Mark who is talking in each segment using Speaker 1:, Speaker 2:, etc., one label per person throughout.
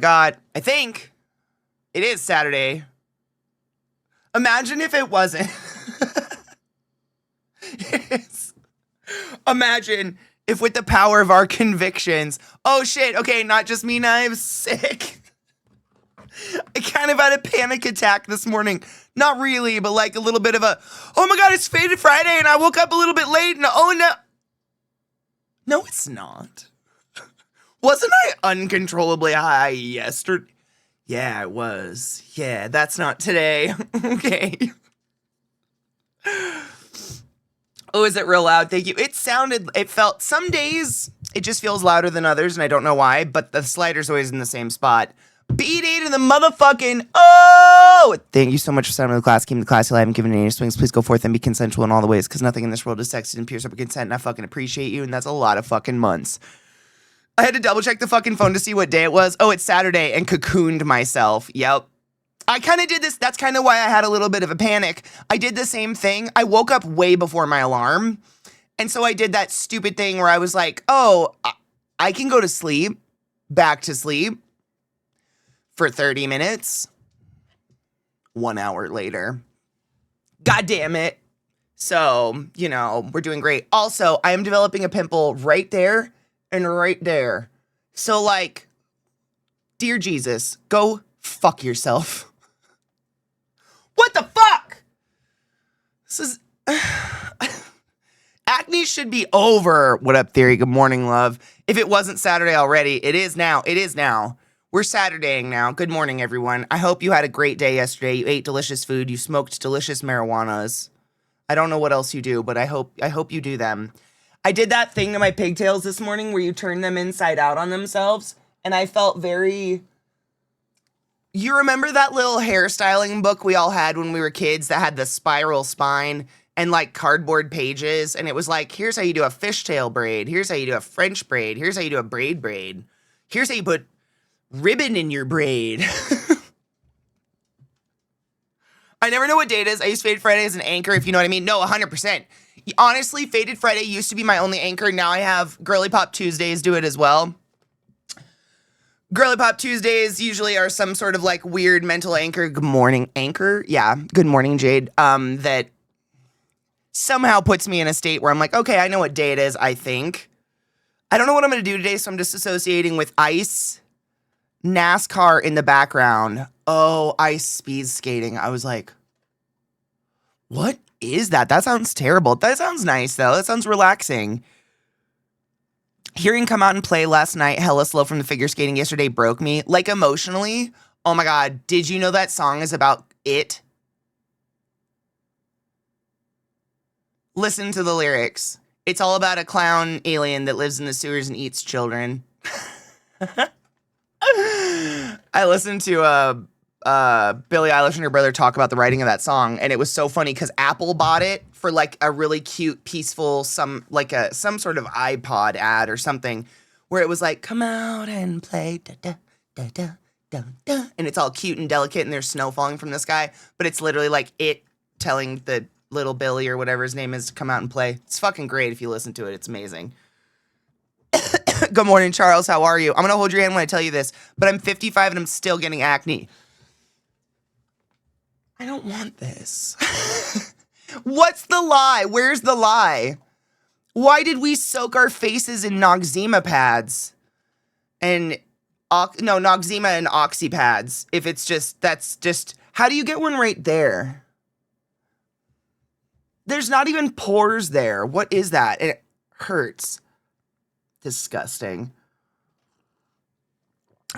Speaker 1: God, I think it is Saturday. Imagine if it wasn't. Yes. Imagine if with the power of our convictions, oh shit, okay, not just me, now I'm sick. I kind of had a panic attack this morning. Not really, but like a little bit of a, oh my God, it's Faded Friday and I woke up a little bit late and oh no. No, it's not. Wasn't I uncontrollably high yesterday? Yeah, I was. Yeah, that's not today. Okay. Oh, is it real loud? Thank you. It felt, some days it just feels louder than others, and I don't know why, but the slider's always in the same spot. B-Day to the motherfucking, oh! Thank you so much for signing the class. Keep the class alive and giving any swings. Please go forth and be consensual in all the ways, because nothing in this world is sexy and pure separate consent, and I fucking appreciate you, and that's a lot of fucking months. I had to double check the fucking phone to see what day it was. Oh, it's Saturday, and cocooned myself. Yep. I kind of did this. That's kind of why I had a little bit of a panic. I did the same thing. I woke up way before my alarm. And so I did that stupid thing where I was like, oh, I can go to sleep, back to sleep for 30 minutes. 1 hour later. God damn it. So, you know, we're doing great. Also, I am developing a pimple right there and right there. So, like, dear Jesus, go fuck yourself. What the fuck? This is... Acne should be over. What up, Theory? Good morning, love. If it wasn't Saturday already, it is now. It is now. We're Saturdaying now. Good morning, everyone. I hope you had a great day yesterday. You ate delicious food. You smoked delicious marijuanas. I don't know what else you do, but I hope you do them. I did that thing to my pigtails this morning where you turn them inside out on themselves, and I felt very... You remember that little hairstyling book we all had when we were kids that had the spiral spine and like cardboard pages? And it was like, here's how you do a fishtail braid. Here's how you do a French braid. Here's how you do a braid. Here's how you put ribbon in your braid. I never know what day it is. I use Faded Friday as an anchor, if you know what I mean. No, 100%. Honestly, Faded Friday used to be my only anchor. Now I have Girly Pop Tuesdays do it as well. Girly Pop Tuesdays usually are some sort of like weird mental anchor. Good morning, anchor. Yeah. Good morning, Jade. That somehow puts me in a state where I'm like, okay, I know what day it is, I think. I don't know what I'm going to do today, so I'm just associating with ice, NASCAR in the background. Oh, ice speed skating. I was like, what is that? That sounds terrible. That sounds nice, though. That sounds relaxing. Hearing Come Out and Play last night, hella slow from the figure skating yesterday, broke me. Like, emotionally. Oh my God. Did you know that song is about it? Listen to the lyrics. It's all about a clown alien that lives in the sewers and eats children. I listened to Billie Eilish and her brother talk about the writing of that song, and it was so funny because Apple bought it for like a really cute, peaceful, some sort of iPod ad or something, where it was like, come out and play, da da da da da da, and it's all cute and delicate, and there's snow falling from the sky, but it's literally like it telling the little Billy or whatever his name is to come out and play. It's fucking great if you listen to it. It's amazing. Good morning, Charles. How are you? I'm gonna hold your hand when I tell you this, but I'm 55 and I'm still getting acne. I don't want this. What's the lie? Where's the lie? Why did we soak our faces in Noxzema pads? And, Noxzema and Oxy pads. If it's just, that's just, how do you get one right there? There's not even pores there. What is that? It hurts. Disgusting.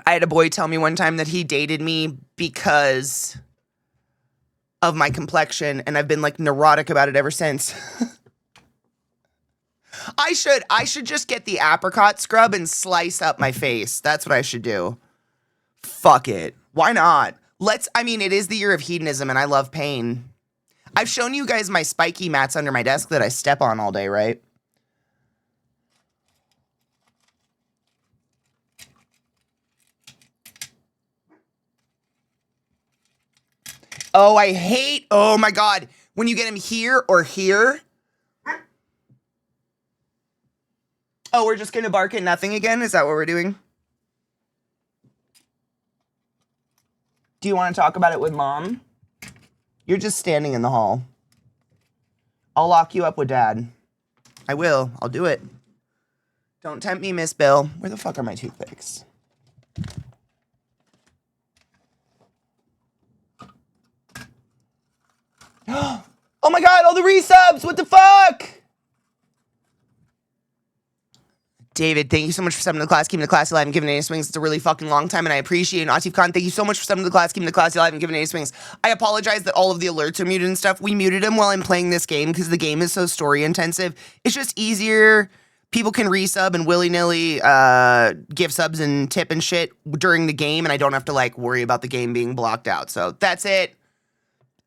Speaker 1: I had a boy tell me one time that he dated me because of my complexion, and I've been like neurotic about it ever since. I should just get the apricot scrub and slice up my face. That's what I should do. Fuck it. Why not? It is the year of hedonism and I love pain. I've shown you guys my spiky mats under my desk that I step on all day, right? Oh my God, when you get him here or here. Oh, we're just gonna bark at nothing again? Is that what we're doing? Do you want to talk about it with Mom? You're just standing in the hall. I'll lock you up with Dad. I will. I'll do it. Don't tempt me, Miss Bill. Where the fuck are my toothpicks? Oh my god, all the resubs! What the fuck? David, thank you so much for subbing to the class, keeping the class alive and giving any swings. It's a really fucking long time, and I appreciate it. Atif Khan, thank you so much for subbing to the class, keeping the class alive and giving any swings. I apologize that all of the alerts are muted and stuff. We muted them while I'm playing this game because the game is so story intensive. It's just easier. People can resub and willy-nilly give subs and tip and shit during the game, and I don't have to, like, worry about the game being blocked out. So that's it.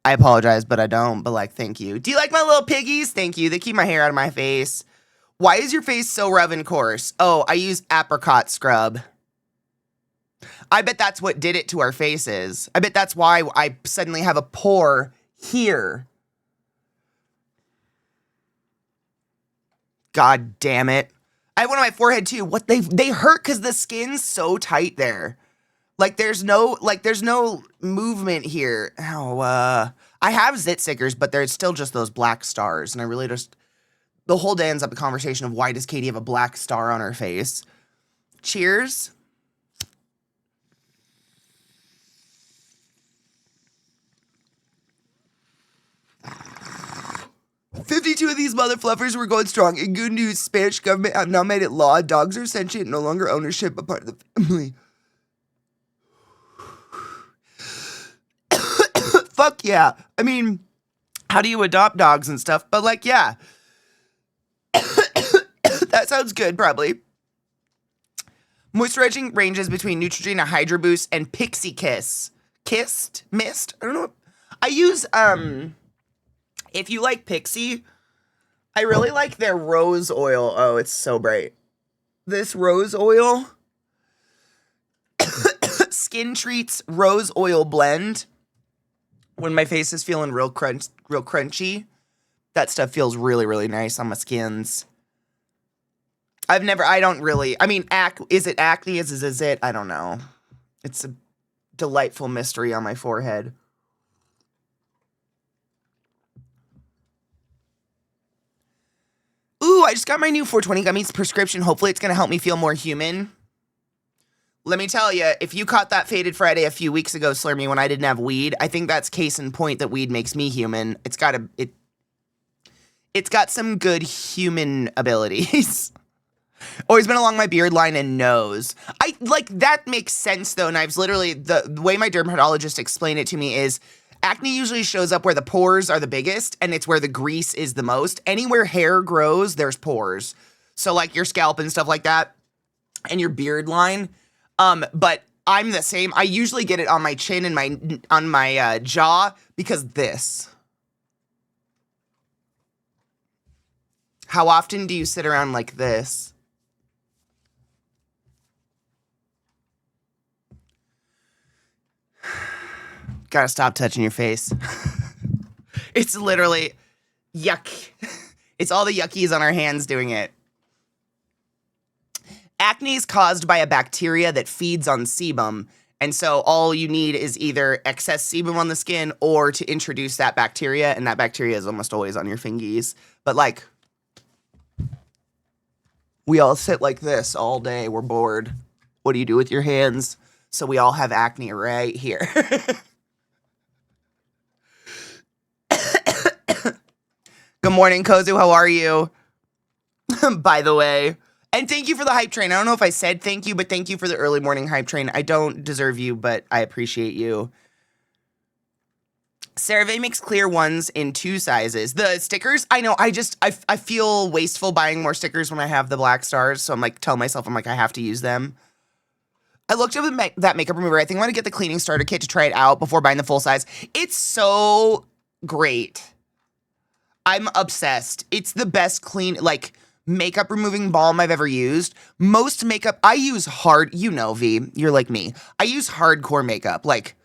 Speaker 1: I apologize, but I don't. But, like, thank you. Do you like my little piggies? Thank you. They keep my hair out of my face. Why is your face so rough and coarse? Oh, I use apricot scrub. I bet that's what did it to our faces. I bet that's why I suddenly have a pore here. God damn it. I have one on my forehead too. What they hurt because the skin's so tight there. Like there's no movement here. Oh, I have zit stickers, but there's still just those black stars, and I really just the whole day ends up a conversation of why does Katie have a black star on her face? Cheers. "52 of these mother fluffers were going strong. In good news, Spanish government have now made it law. Dogs are sentient, no longer ownership, but part of the family." Fuck yeah. I mean, how do you adopt dogs and stuff? But like, yeah. That sounds good, probably. Moisturizing ranges between Neutrogena, Hydro Boost, and Pixie Kiss. Mist? I don't know. I use, if you like Pixie, I really like their rose oil. Oh, it's so bright. This rose oil. Skin Treats Rose Oil Blend. When my face is feeling real crunchy, that stuff feels really, really nice on my skins. I mean, is it acne? Is it? I don't know. It's a delightful mystery on my forehead. Ooh, I just got my new 420 gummies prescription. Hopefully it's going to help me feel more human. Let me tell you, if you caught that Faded Friday a few weeks ago, Slurmy, when I didn't have weed, I think that's case in point that weed makes me human. It's got some good human abilities. Always been along my beard line and nose. That makes sense though, Knives. Literally, the way my dermatologist explained it to me is acne usually shows up where the pores are the biggest, and it's where the grease is the most. Anywhere hair grows, there's pores. So like your scalp and stuff like that, and your beard line. But I'm the same. I usually get it on my chin and on my jaw because this. How often do you sit around like this? Gotta stop touching your face. It's literally yuck. It's all the yuckies on our hands doing it. Acne is caused by a bacteria that feeds on sebum. And so all you need is either excess sebum on the skin or to introduce that bacteria. And that bacteria is almost always on your fingies. But like, we all sit like this all day. We're bored. What do you do with your hands? So we all have acne right here. Good morning, Kozu. How are you? By the way. And thank you for the hype train. I don't know if I said thank you, but thank you for the early morning hype train. I don't deserve you, but I appreciate you. CeraVe makes clear ones in 2 sizes. The stickers, I know, I feel wasteful buying more stickers when I have the black stars, so I'm like, tell myself, I have to use them. I looked up that makeup remover. I think I'm going to get the cleaning starter kit to try it out before buying the full size. It's so great. I'm obsessed. It's the best makeup removing balm I've ever used. Most makeup, I use V, you're like me. I use hardcore makeup. Like,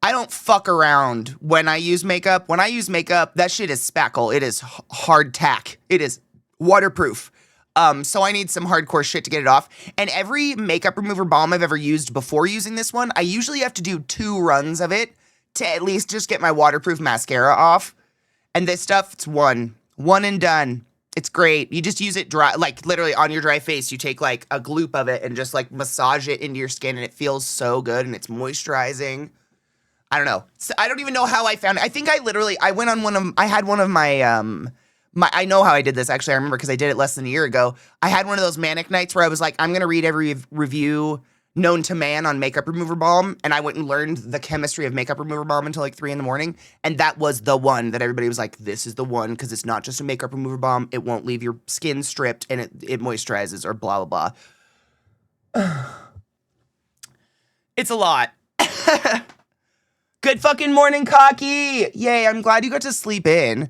Speaker 1: I don't fuck around when I use makeup. When I use makeup, that shit is spackle. It is hard tack. It is waterproof. So I need some hardcore shit to get it off. And every makeup remover balm I've ever used before using this one, I usually have to do 2 runs of it to at least just get my waterproof mascara off. And this stuff, it's one and done. It's great. You just use it dry, like literally on your dry face. You take like a gloop of it and just like massage it into your skin, and it feels so good, and it's moisturizing. I don't know. So I don't even know how I found it. I think I went on I had one of my, I know how I did this, actually. I remember because I did it less than a year ago. I had one of those manic nights where I was like, I'm going to read every review known to man on makeup remover balm, and I went and learned the chemistry of makeup remover balm until like 3 in the morning, and that was the one that everybody was like, this is the one, because it's not just a makeup remover balm, it won't leave your skin stripped, and it moisturizes, or blah, blah, blah. It's a lot. Good fucking morning, Cocky! Yay, I'm glad you got to sleep in.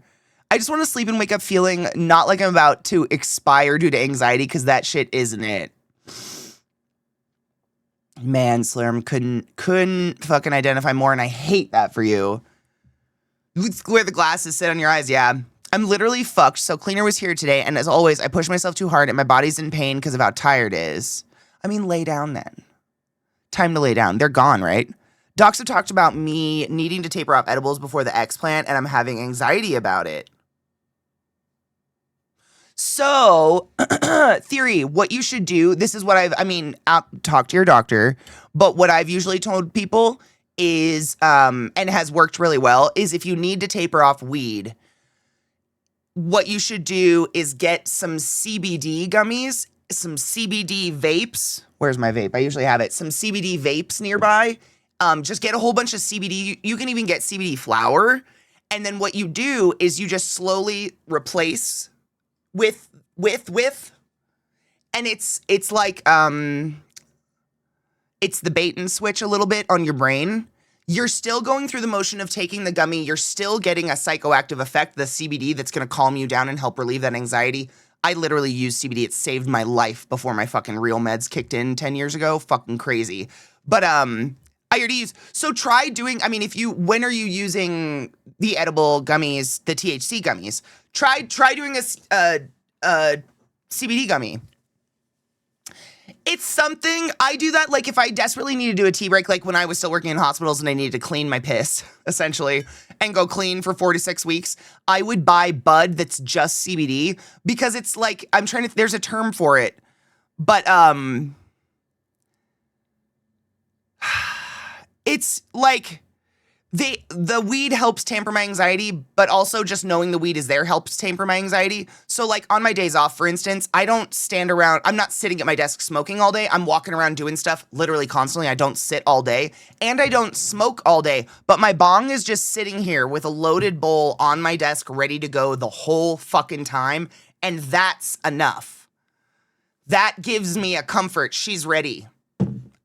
Speaker 1: I just want to sleep and wake up feeling not like I'm about to expire due to anxiety, because that shit isn't it. Man, Slurm, couldn't fucking identify more, and I hate that for you. Where the glasses sit on your eyes, yeah. I'm literally fucked, so cleaner was here today, and as always, I push myself too hard, and my body's in pain because of how tired it is. I mean, lay down then. Time to lay down. They're gone, right? Docs have talked about me needing to taper off edibles before the explant, and I'm having anxiety about it. So, theory, what you should do, this is what talk to your doctor, but what I've usually told people is, and has worked really well, is if you need to taper off weed, what you should do is get some CBD gummies, some CBD vapes. Where's my vape? I usually have it. Some CBD vapes nearby. Just get a whole bunch of CBD. You can even get CBD flower. And then what you do is you just slowly replace with, and it's like, it's the bait and switch a little bit on your brain. You're still going through the motion of taking the gummy. You're still getting a psychoactive effect, the CBD, that's going to calm you down and help relieve that anxiety. I literally use CBD. It saved my life before my fucking real meds kicked in 10 years ago. Fucking crazy. But, I already use, so try doing, when are you using the edible gummies, the THC gummies? Try doing a CBD gummy. It's something, I do that, like, if I desperately need to do a tea break, like when I was still working in hospitals and I needed to clean my piss, essentially, and go clean for 4 to 6 weeks, I would buy bud that's just CBD, because it's like, there's a term for it, but, it's like, the weed helps tamper my anxiety, but also just knowing the weed is there helps tamper my anxiety. So like on my days off, for instance, I don't stand around, I'm not sitting at my desk smoking all day. I'm walking around doing stuff literally constantly. I don't sit all day, and I don't smoke all day, but my bong is just sitting here with a loaded bowl on my desk ready to go the whole fucking time. And that's enough. That gives me a comfort. She's ready.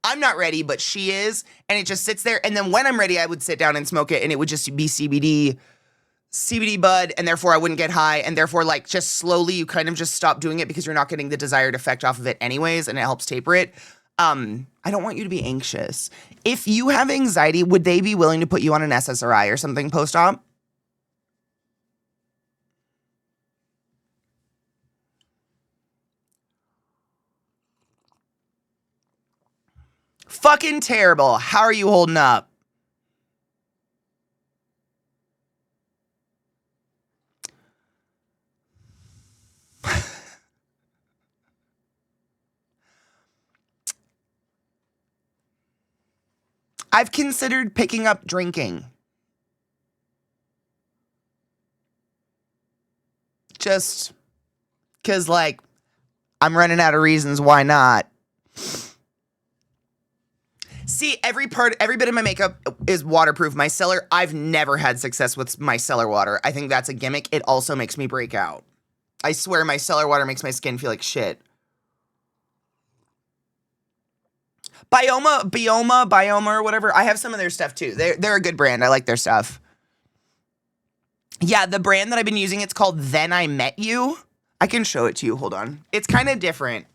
Speaker 1: I'm not ready, but she is, and it just sits there. And then when I'm ready, I would sit down and smoke it, and it would just be CBD bud, and therefore I wouldn't get high, and therefore, like, just slowly you kind of just stop doing it because you're not getting the desired effect off of it anyways, and it helps taper it. I don't want you to be anxious. If you have anxiety, would they be willing to put you on an SSRI or something post-op? Fucking terrible. How are you holding up? I've considered picking up drinking. Just because, like, I'm running out of reasons why not. See, every bit of my makeup is waterproof. My cellar, I've never had success with my cellar water. I think that's a gimmick. It also makes me break out. I swear my cellar water makes my skin feel like shit. Bioma, or whatever. I have some of their stuff too. They're a good brand. I like their stuff. Yeah, the brand that I've been using, it's called Then I Met You. I can show it to you. Hold on. It's kind of different.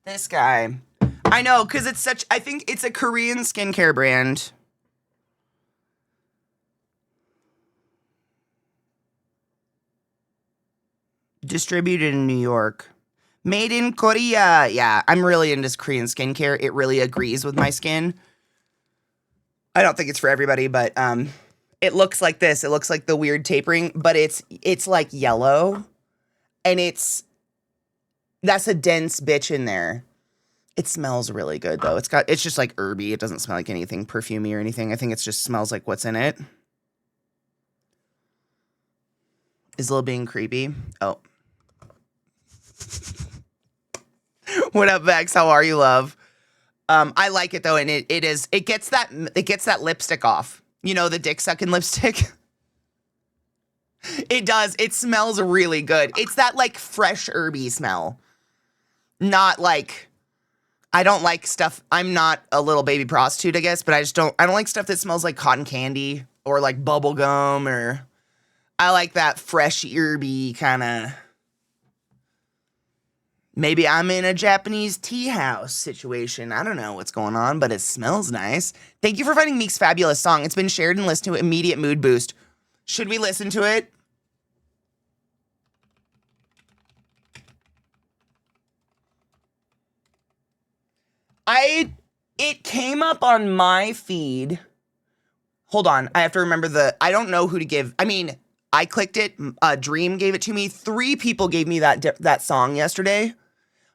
Speaker 1: This guy. I know, because it's such, I think it's a Korean skincare brand. Distributed in New York. Made in Korea. Yeah, I'm really into Korean skincare. It really agrees with my skin. I don't think it's for everybody, but it looks like this. It looks like the weird tapering, but it's like yellow, and that's a dense bitch in there. It smells really good though. It's just like herby. It doesn't smell like anything perfumey or anything. I think it just smells like what's in it. Is Lil being creepy? Oh. What up, Vex? How are you, love? I like it though, and it gets that lipstick off. You know, the dick sucking lipstick. It does. It smells really good. It's that like fresh herby smell. Not like, I don't like stuff. I'm not a little baby prostitute, I guess, but I don't like stuff that smells like cotton candy or like bubble gum, or I like that fresh herby kind of. Maybe I'm in a Japanese tea house situation. I don't know what's going on, but it smells nice. Thank you for finding Meek's fabulous song. It's been shared and listened to. Immediate mood boost. Should we listen to it? It came up on my feed. Hold on. I have to remember I don't know who to give. I mean, I clicked it. Dream gave it to me. 3 people gave me that song yesterday.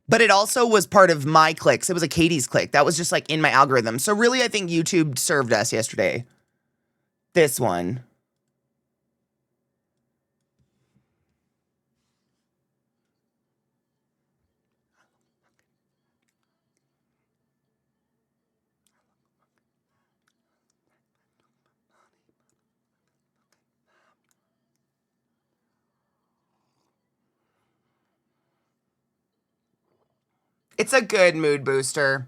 Speaker 1: But it also was part of my clicks. It was a Katie's click. That was just like in my algorithm. So really, I think YouTube served us yesterday. This one. It's a good mood booster.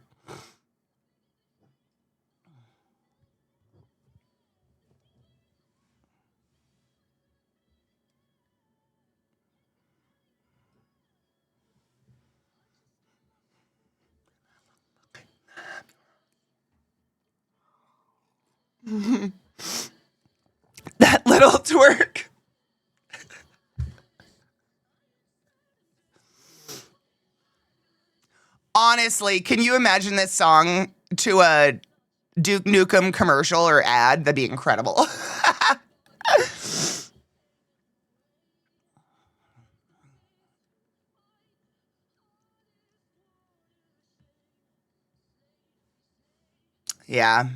Speaker 1: That little twerk. Honestly, can you imagine this song to a Duke Nukem commercial or ad? That'd be incredible. Yeah.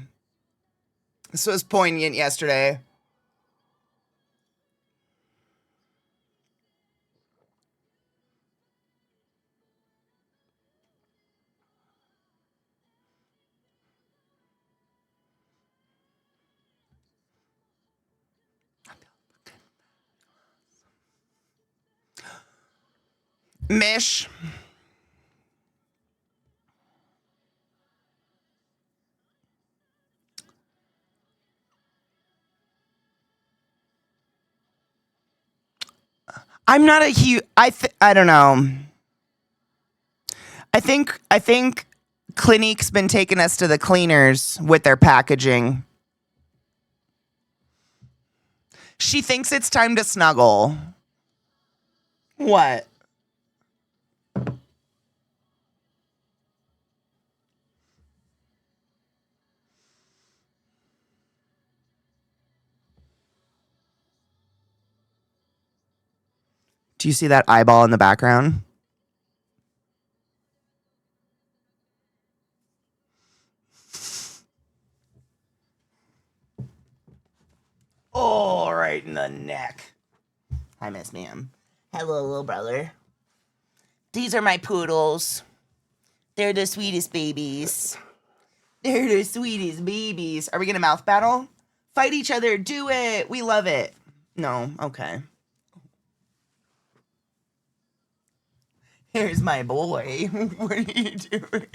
Speaker 1: This was poignant yesterday. Mish. I'm not a huge. I don't know. I think Clinique's been taking us to the cleaners with their packaging. She thinks it's time to snuggle. What? Do you see that eyeball in the background? Oh, right in the neck. Hi, Miss Ma'am. Hello, little brother. These are my poodles. They're the sweetest babies. They're the sweetest babies. Are we gonna mouth battle? Fight each other. Do it. We love it. No. Okay. Here's my boy. What are you doing?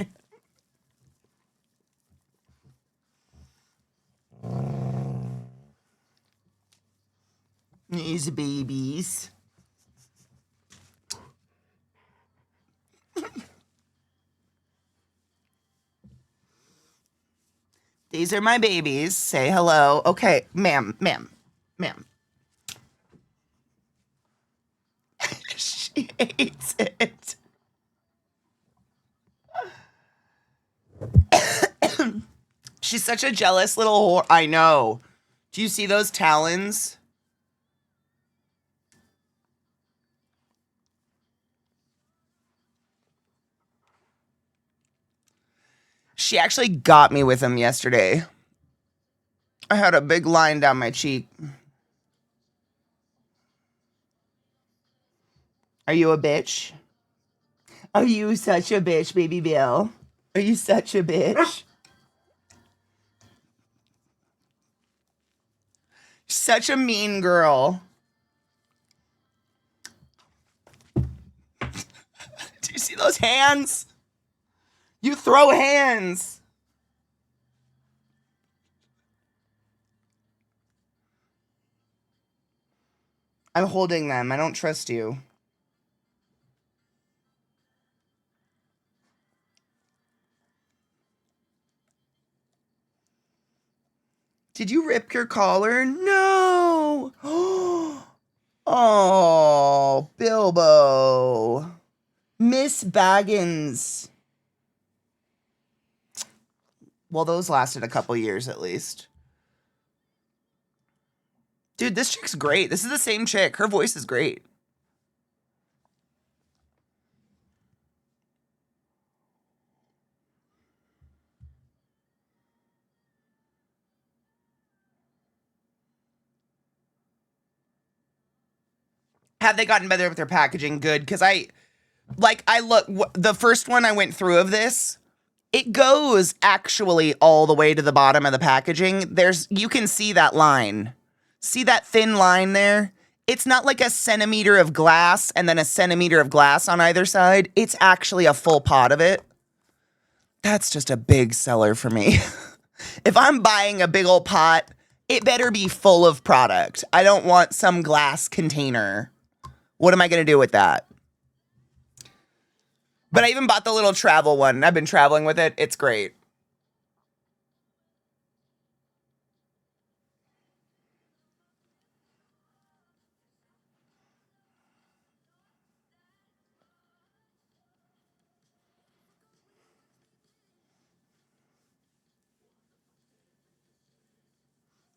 Speaker 1: These babies. These are my babies. Say hello. Okay, ma'am. She hates it. She's such a jealous little whore. I know. Do you see those talons? She actually got me with them yesterday. I had a big line down my cheek. Are you a bitch? Are you such a bitch, baby Bill? Are you such a bitch? Such a mean girl. Do you see those hands? You throw hands. I'm holding them. I don't trust you. Did you rip your collar? No. Oh, Bilbo. Miss Baggins. Well, those lasted a couple years at least. Dude, this chick's great. This is the same chick. Her voice is great. Have they gotten better with their packaging? Good, because the first one I went through of this, it goes actually all the way to the bottom of the packaging. You can see that line. See that thin line there? It's not like a centimeter of glass and then a centimeter of glass on either side. It's actually a full pot of it. That's just a big seller for me. If I'm buying a big old pot, it better be full of product. I don't want some glass container. What am I going to do with that? But I even bought the little travel one. I've been traveling with it. It's great.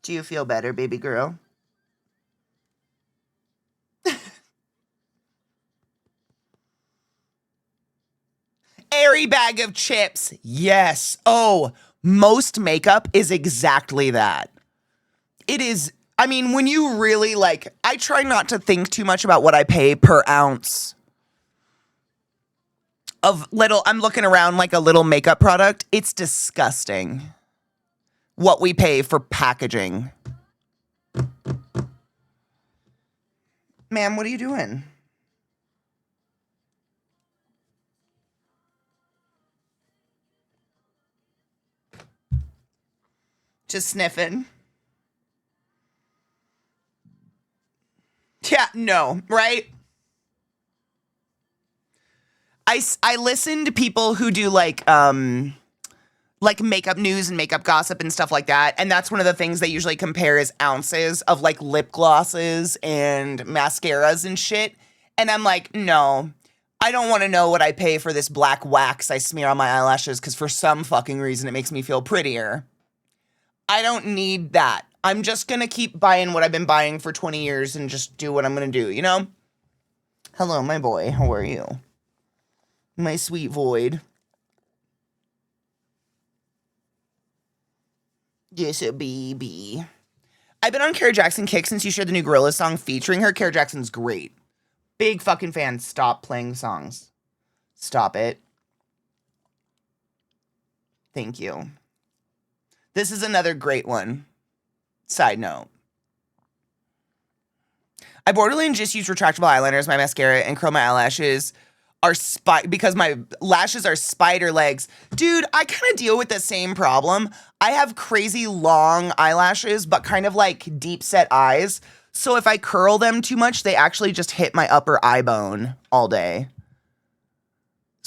Speaker 1: Do you feel better, baby girl? Airy bag of chips. Yes. Oh, most makeup is exactly that. It is. I mean, when you really I try not to think too much about what I pay per ounce of I'm looking around like a little makeup product. It's disgusting what we pay for packaging. Ma'am, what are you doing? Just sniffing. Yeah, no, right? I listen to people who do like makeup news and makeup gossip and stuff like that, and that's one of the things they usually compare is ounces of like lip glosses and mascaras and shit. And I'm like, no, I don't want to know what I pay for this black wax I smear on my eyelashes because for some fucking reason it makes me feel prettier. I don't need that. I'm just gonna keep buying what I've been buying for 20 years and just do what I'm gonna do, you know? Hello, my boy. How are you? My sweet void. Yes, a baby. I've been on Kara Jackson kick since you shared the new Gorillaz song featuring her. Kara Jackson's great. Big fucking fan. Stop playing songs. Stop it. Thank you. This is another great one. Side note. I borderline just use retractable eyeliner as my mascara and curl my eyelashes because my lashes are spider legs. Dude, I kind of deal with the same problem. I have crazy long eyelashes, but kind of like deep set eyes. So if I curl them too much, they actually just hit my upper eye bone all day.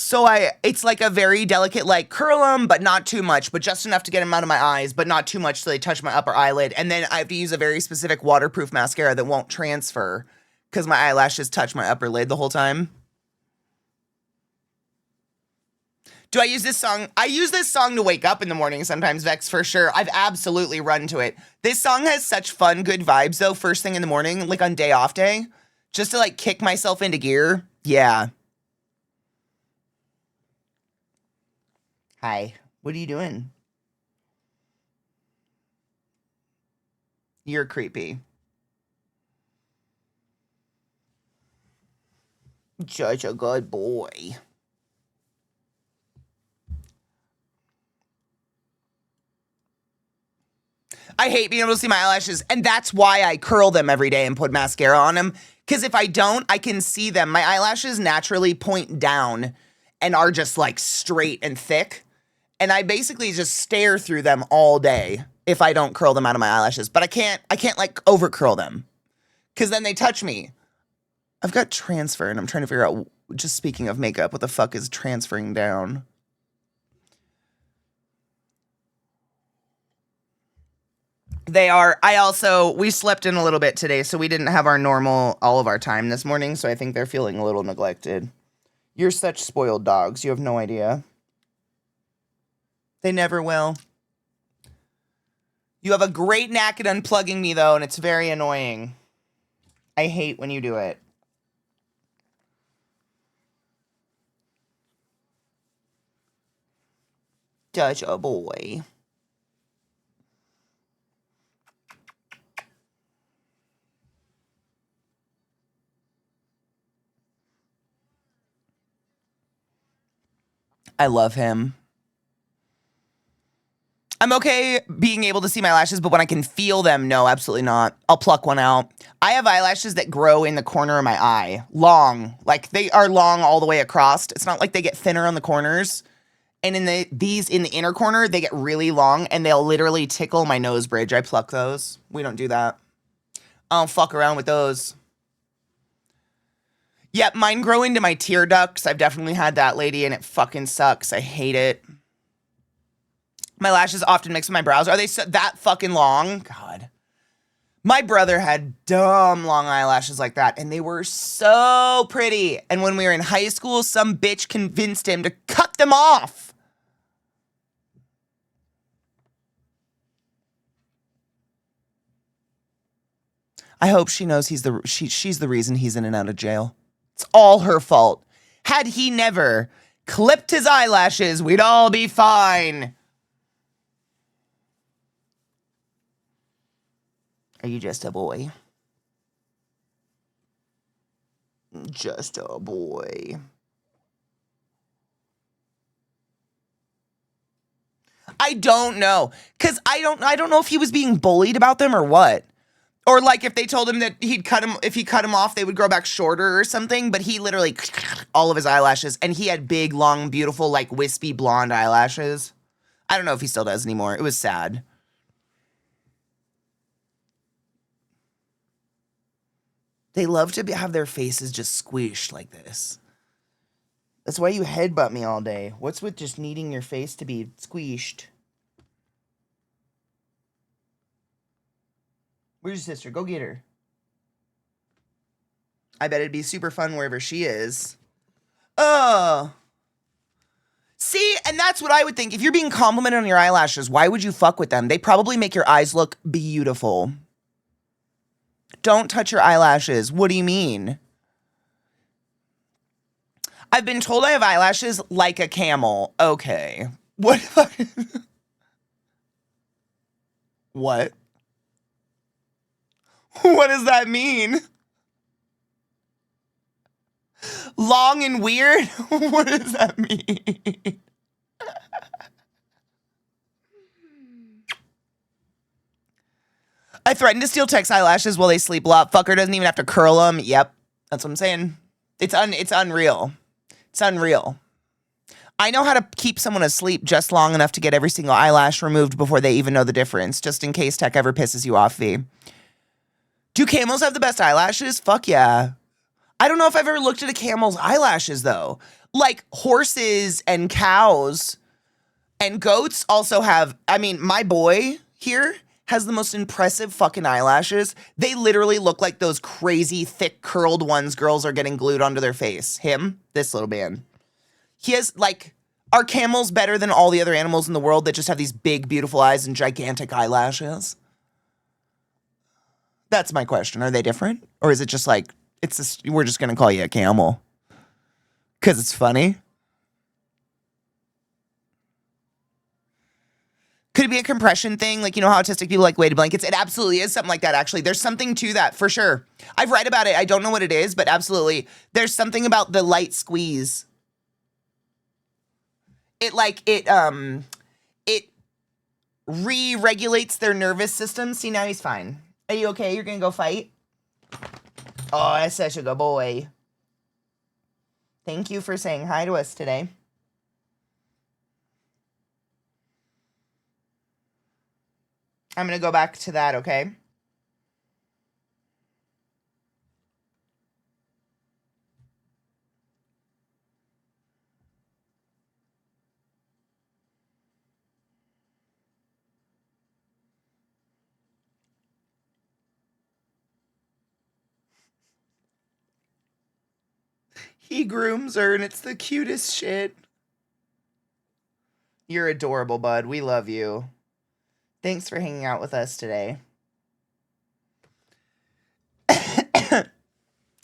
Speaker 1: So it's like a very delicate, like curl them, but not too much, but just enough to get them out of my eyes, but not too much so they touch my upper eyelid. And then I have to use a very specific waterproof mascara that won't transfer because my eyelashes touch my upper lid the whole time. Do I use this song? I use this song to wake up in the morning sometimes, Vex, for sure. I've absolutely run to it. This song has such fun, good vibes, though, first thing in the morning, like on day off day, just to, like, kick myself into gear. Yeah. Hi. What are you doing? You're creepy. Such a good boy. I hate being able to see my eyelashes, and that's why I curl them every day and put mascara on them, because if I don't, I can see them. My eyelashes naturally point down and are just, like, straight and thick, and I basically just stare through them all day if I don't curl them out of my eyelashes, but I can't, like, over curl them, because then they touch me. I've got transfer, and I'm trying to figure out, just speaking of makeup, what the fuck is transferring down? They are. We slept in a little bit today, so we didn't have all of our time this morning, so I think they're feeling a little neglected. You're such spoiled dogs. You have no idea. They never will. You have a great knack at unplugging me, though, and it's very annoying. I hate when you do it. Such a boy. I love him. I'm okay being able to see my lashes, but when I can feel them, no, absolutely not. I'll pluck one out. I have eyelashes that grow in the corner of my eye. Long. Like, they are long all the way across. It's not like they get thinner on the corners. And in the inner corner, they get really long, and they'll literally tickle my nose bridge. I pluck those. We don't do that. I don't fuck around with those. Yep, mine grow into my tear ducts. I've definitely had that, lady, and it fucking sucks. I hate it. My lashes often mix with my brows. Are they that fucking long? God. My brother had dumb long eyelashes like that, and they were so pretty. And when we were in high school, some bitch convinced him to cut them off. I hope she knows she's the reason he's in and out of jail. It's all her fault. Had he never clipped his eyelashes, we'd all be fine. Are you just a boy? Just a boy. I don't know. Because I don't know if he was being bullied about them or what. Or like if they told him that if he cut them off, they would grow back shorter or something. But he literally all of his eyelashes, and he had big, long, beautiful, like wispy blonde eyelashes. I don't know if he still does anymore. It was sad. They love to have their faces just squished like this. That's why you headbutt me all day. What's with just needing your face to be squished? Where's your sister? Go get her. I bet it'd be super fun wherever she is. Oh. See, and that's what I would think. If you're being complimented on your eyelashes, why would you fuck with them? They probably make your eyes look beautiful. Don't touch your eyelashes. What do you mean? I've been told I have eyelashes like a camel. Okay. What? What? What does that mean? Long and weird? What does that mean? I threatened to steal Tech's eyelashes while they sleep a lot. Fucker doesn't even have to curl them. Yep. That's what I'm saying. It's unreal. It's unreal. I know how to keep someone asleep just long enough to get every single eyelash removed before they even know the difference, just in case Tech ever pisses you off, V. Do camels have the best eyelashes? Fuck yeah. I don't know if I've ever looked at a camel's eyelashes, though. Like horses and cows and goats also have, I mean, my boy here has the most impressive fucking eyelashes. They literally look like those crazy thick curled ones girls are getting glued onto their face. Him, this little man. He has like, are camels better than all the other animals in the world that just have these big, beautiful eyes and gigantic eyelashes? That's my question. Are they different? Or is it just like, we're just going to call you a camel? Because it's funny. Could it be a compression thing? Like, you know how autistic people like weighted blankets? It absolutely is something like that, actually. There's something to that, for sure. I've read about it. I don't know what it is, but absolutely. There's something about the light squeeze. It re-regulates their nervous system. See, now he's fine. Are you okay? You're gonna go fight? Oh, that's such a good boy. Thank you for saying hi to us today. I'm gonna go back to that, okay? He grooms her, and it's the cutest shit. You're adorable, bud. We love you. Thanks for hanging out with us today.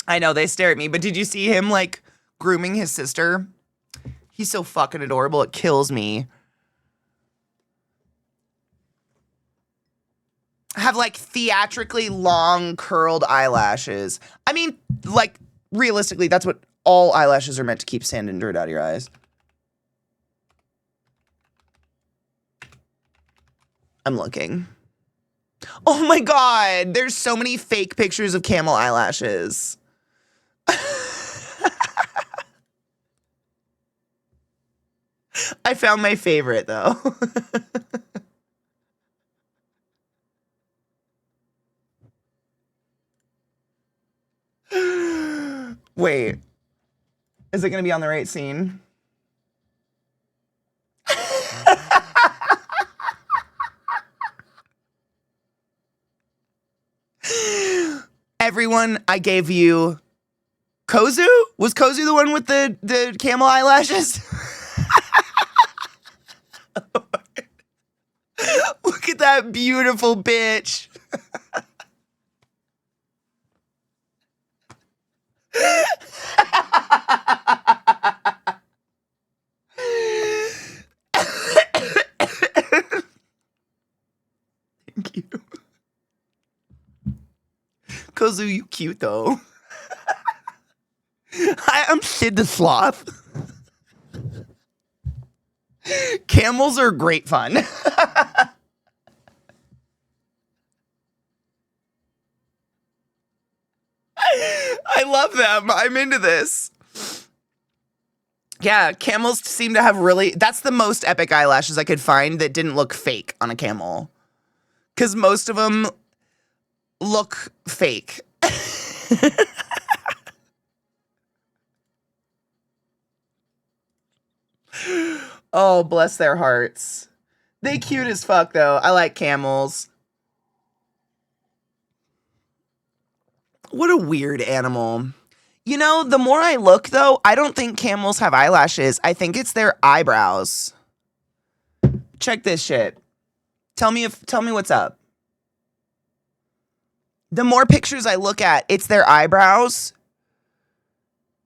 Speaker 1: I know, they stare at me, but did you see him, like, grooming his sister? He's so fucking adorable, it kills me. Have, like, theatrically long, curled eyelashes. I mean, like, realistically, that's what all eyelashes are meant to keep sand and dirt out of your eyes. I'm looking. Oh my god, there's so many fake pictures of camel eyelashes. I found my favorite, though. Wait. Is it going to be on the right scene? Everyone, I gave you Kozu? Was Kozu the one with the camel eyelashes? Look at that beautiful bitch. Thank you. Kozu, you cute though. Hi, I'm Sid the Sloth. Camels are great fun. I love them. I'm into this. Yeah, camels seem to have really... That's the most epic eyelashes I could find that didn't look fake on a camel. Because most of them look fake. Oh, bless their hearts. They cute as fuck, though. I like camels. What a weird animal. You know, the more I look, though, I don't think camels have eyelashes. I think it's their eyebrows. Check this shit. Tell me what's up. The more pictures I look at, it's their eyebrows.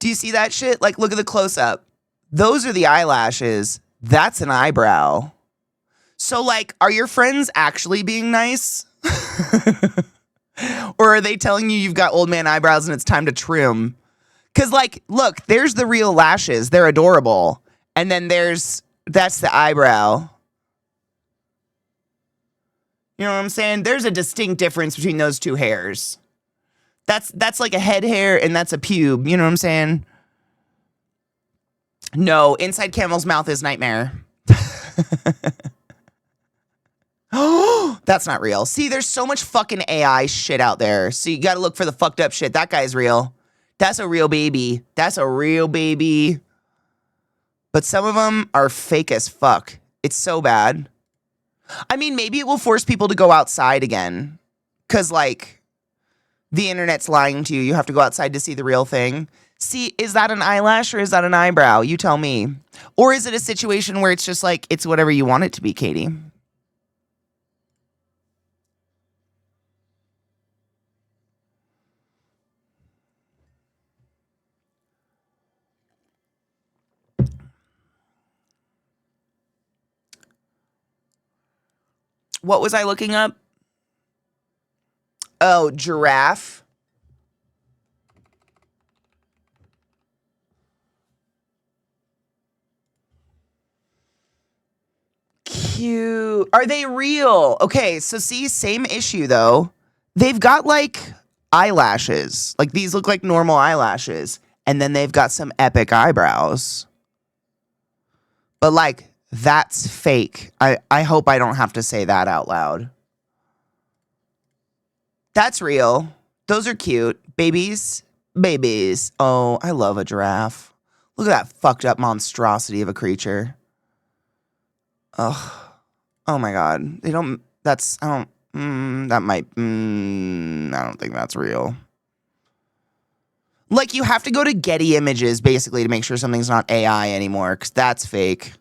Speaker 1: Do you see that shit? Like, look at the close-up. Those are the eyelashes. That's an eyebrow. So, like, are your friends actually being nice? Or are they telling you you've got old man eyebrows and it's time to trim? Because, like, look, there's the real lashes. They're adorable. And then that's the eyebrow. You know what I'm saying? There's a distinct difference between those two hairs. That's like a head hair and that's a pube. You know what I'm saying? No, inside camel's mouth is nightmare. Oh, that's not real. See, there's so much fucking AI shit out there. So you gotta look for the fucked up shit. That guy's real. That's a real baby. That's a real baby. But some of them are fake as fuck. It's so bad. I mean, maybe it will force people to go outside again. Because, like, the internet's lying to you. You have to go outside to see the real thing. See, is that an eyelash or is that an eyebrow? You tell me. Or is it a situation where it's just like, it's whatever you want it to be, Katie? What was I looking up? Oh, giraffe. Cute. Are they real? Okay, so see, same issue though. They've got like eyelashes. Like these look like normal eyelashes. And then they've got some epic eyebrows. But like, that's fake. I hope I don't have to say that out loud. That's real. Those are cute. Babies. Babies. Oh, I love a giraffe. Look at that fucked up monstrosity of a creature. Ugh. Oh my god. They don't, that's, I don't, that might, I don't think that's real. Like, you have to go to Getty Images, basically, to make sure something's not AI anymore, because that's fake.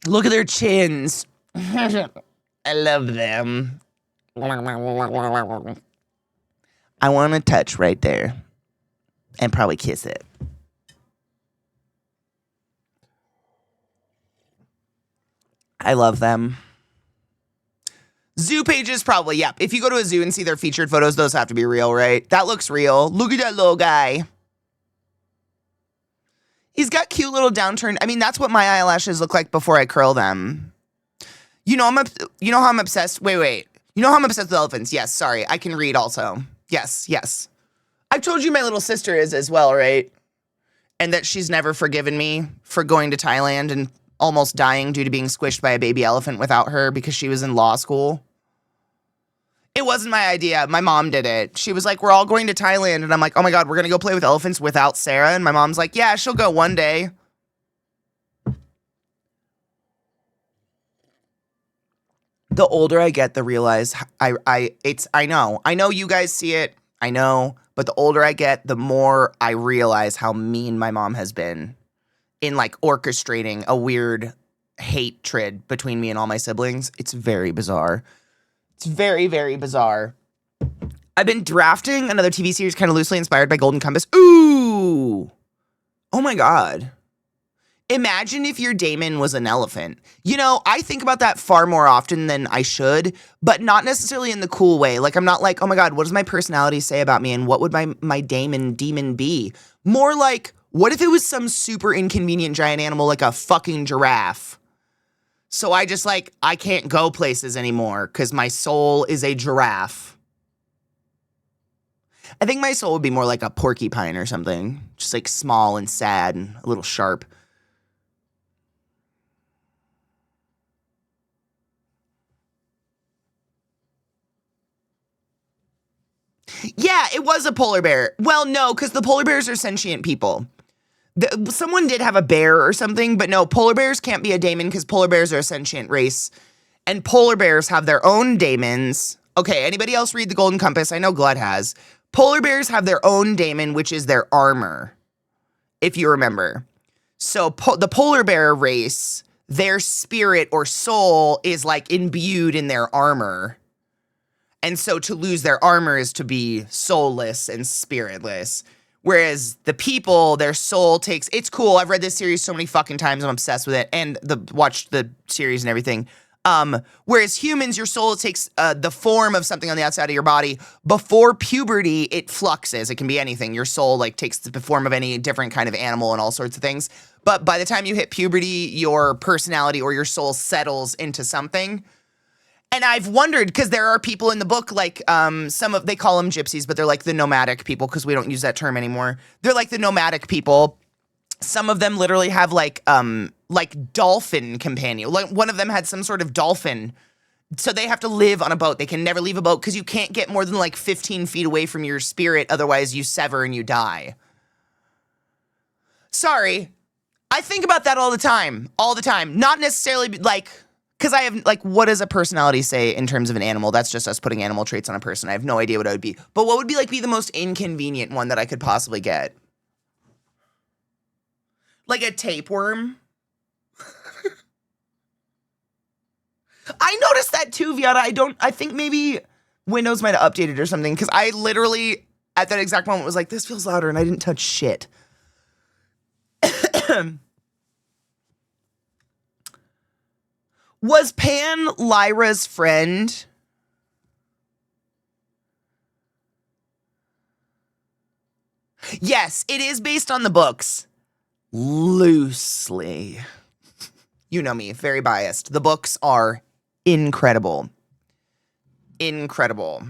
Speaker 1: Look at their chins. I love them. I want to touch right there. And probably kiss it. I love them. Zoo pages, probably, yep. If you go to a zoo and see their featured photos, those have to be real, right? That looks real. Look at that little guy. He's got cute little downturned. I mean, that's what my eyelashes look like before I curl them. You know, you know how I'm obsessed. Wait. You know how I'm obsessed with elephants? Yes, sorry. I can read also. Yes. I've told you my little sister is as well, right? And that she's never forgiven me for going to Thailand and almost dying due to being squished by a baby elephant without her because she was in law school. It wasn't my idea. My mom did it. She was like, we're all going to Thailand. And I'm like, oh my God, we're going to go play with elephants without Sarah. And my mom's like, yeah, she'll go one day. The older I get, the realize I know you guys see it. I know. But the older I get, the more I realize how mean my mom has been in like orchestrating a weird hatred between me and all my siblings. It's very bizarre. It's very, very bizarre. I've been drafting another TV series kind of loosely inspired by Golden Compass. Ooh! Oh my God. Imagine if your daemon was an elephant. You know, I think about that far more often than I should, but not necessarily in the cool way. Like, I'm not like, oh my God, what does my personality say about me and what would my demon be? More like, what if it was some super inconvenient giant animal like a fucking giraffe? So I just like, I can't go places anymore because my soul is a giraffe. I think my soul would be more like a porcupine or something. Just like small and sad and a little sharp. Yeah, it was a polar bear. Well, no, because the polar bears are sentient people. Someone did have a bear or something, but no, polar bears can't be a daemon because polar bears are a sentient race. And polar bears have their own daemons. Okay, anybody else read the Golden Compass? I know Glut has. Polar bears have their own daemon, which is their armor, if you remember. So the polar bear race, their spirit or soul is like imbued in their armor. And so to lose their armor is to be soulless and spiritless. Whereas the people, their soul takes, it's cool. I've read this series so many fucking times. I'm obsessed with it and watched the series and everything. Whereas humans, your soul takes the form of something on the outside of your body. Before puberty, it fluxes. It can be anything. Your soul like takes the form of any different kind of animal and all sorts of things. But by the time you hit puberty, your personality or your soul settles into something. And I've wondered, because there are people in the book, like they call them gypsies, but they're like the nomadic people, because we don't use that term anymore. They're like the nomadic people. Some of them literally have like dolphin companion. Like one of them had some sort of dolphin. So they have to live on a boat. They can never leave a boat because you can't get more than like 15 feet away from your spirit. Otherwise you sever and you die. Sorry. I think about that all the time. Not necessarily like, because I have, like, what does a personality say in terms of an animal? That's just us putting animal traits on a person. I have no idea what it would be. But what would be, like, be the most inconvenient one that I could possibly get? Like a tapeworm? I noticed that too, Viana. I think maybe Windows might have updated or something, because I literally, at that exact moment, was like, this feels louder, and I didn't touch shit. Was Pan Lyra's friend? Yes, it is based on the books. Loosely. You know me, very biased. The books are incredible. Incredible.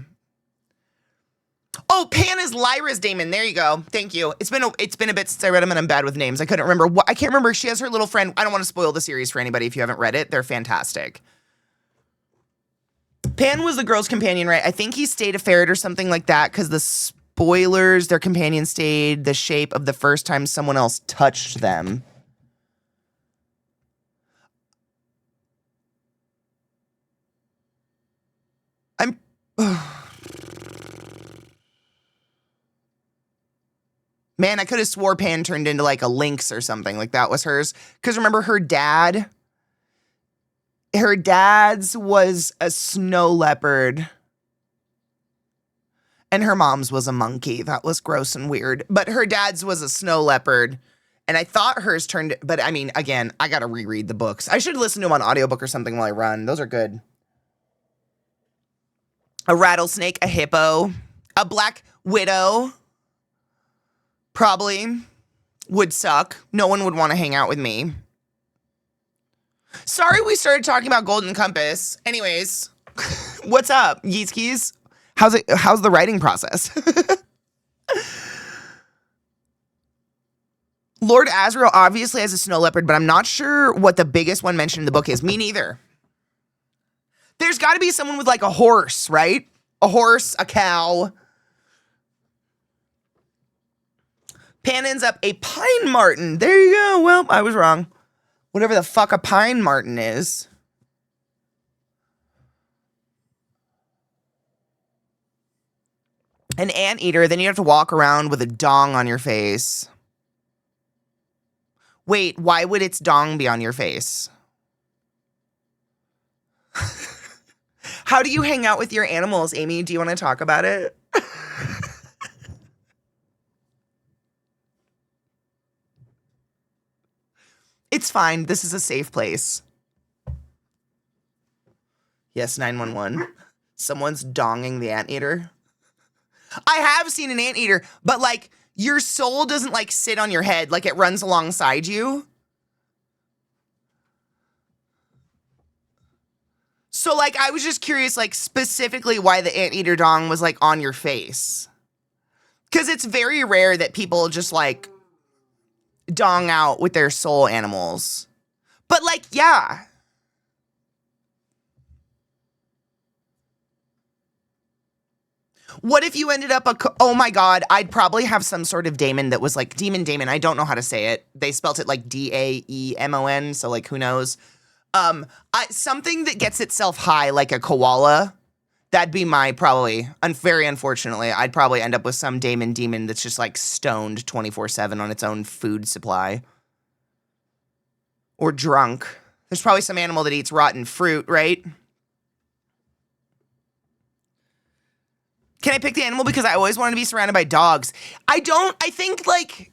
Speaker 1: Oh, Pan is Lyra's daemon. There you go. Thank you. It's been a bit since I read them, and I'm bad with names. I couldn't remember. I can't remember. She has her little friend. I don't want to spoil the series for anybody if you haven't read it. They're fantastic. Pan was the girl's companion, right? I think he stayed a ferret or something like that, because the spoilers, their companion stayed the shape of the first time someone else touched them. Man, I could have swore Pan turned into like a lynx or something, like that was hers. Because remember, her dad's was a snow leopard. And her mom's was a monkey. That was gross and weird. But her dad's was a snow leopard. And I thought hers turned, but I mean, again, I gotta reread the books. I should listen to them on audiobook or something while I run. Those are good. A rattlesnake, a hippo, a black widow. Probably would suck. No one would want to hang out with me. Sorry we started talking about Golden Compass. Anyways, what's up, Yeez Keys? How's the writing process? Lord Asriel obviously has a snow leopard, but I'm not sure what the biggest one mentioned in the book is. Me neither. There's got to be someone with like a horse, right? A horse, a cow. Pan ends up a pine marten. There you go. Well, I was wrong. Whatever the fuck a pine marten is. An anteater, then you have to walk around with a dong on your face. Wait, why would its dong be on your face? How do you hang out with your animals, Amy? Do you want to talk about it? It's fine. This is a safe place. Yes, 911. Someone's donging the anteater. I have seen an anteater, but like your soul doesn't like sit on your head, like it runs alongside you. So like I was just curious, like specifically why the anteater dong was like on your face. Because it's very rare that people just like dong out with their soul animals. But like, yeah. What if you ended up oh my god, I'd probably have some sort of daemon that was like demon. I don't know how to say it. They spelt it like Daemon, so like who knows. Something that gets itself high like a koala. That'd be my probably, very unfortunately, I'd probably end up with some demon that's just like stoned 24/7 on its own food supply. Or drunk. There's probably some animal that eats rotten fruit, right? Can I pick the animal because I always wanted to be surrounded by dogs? I think like,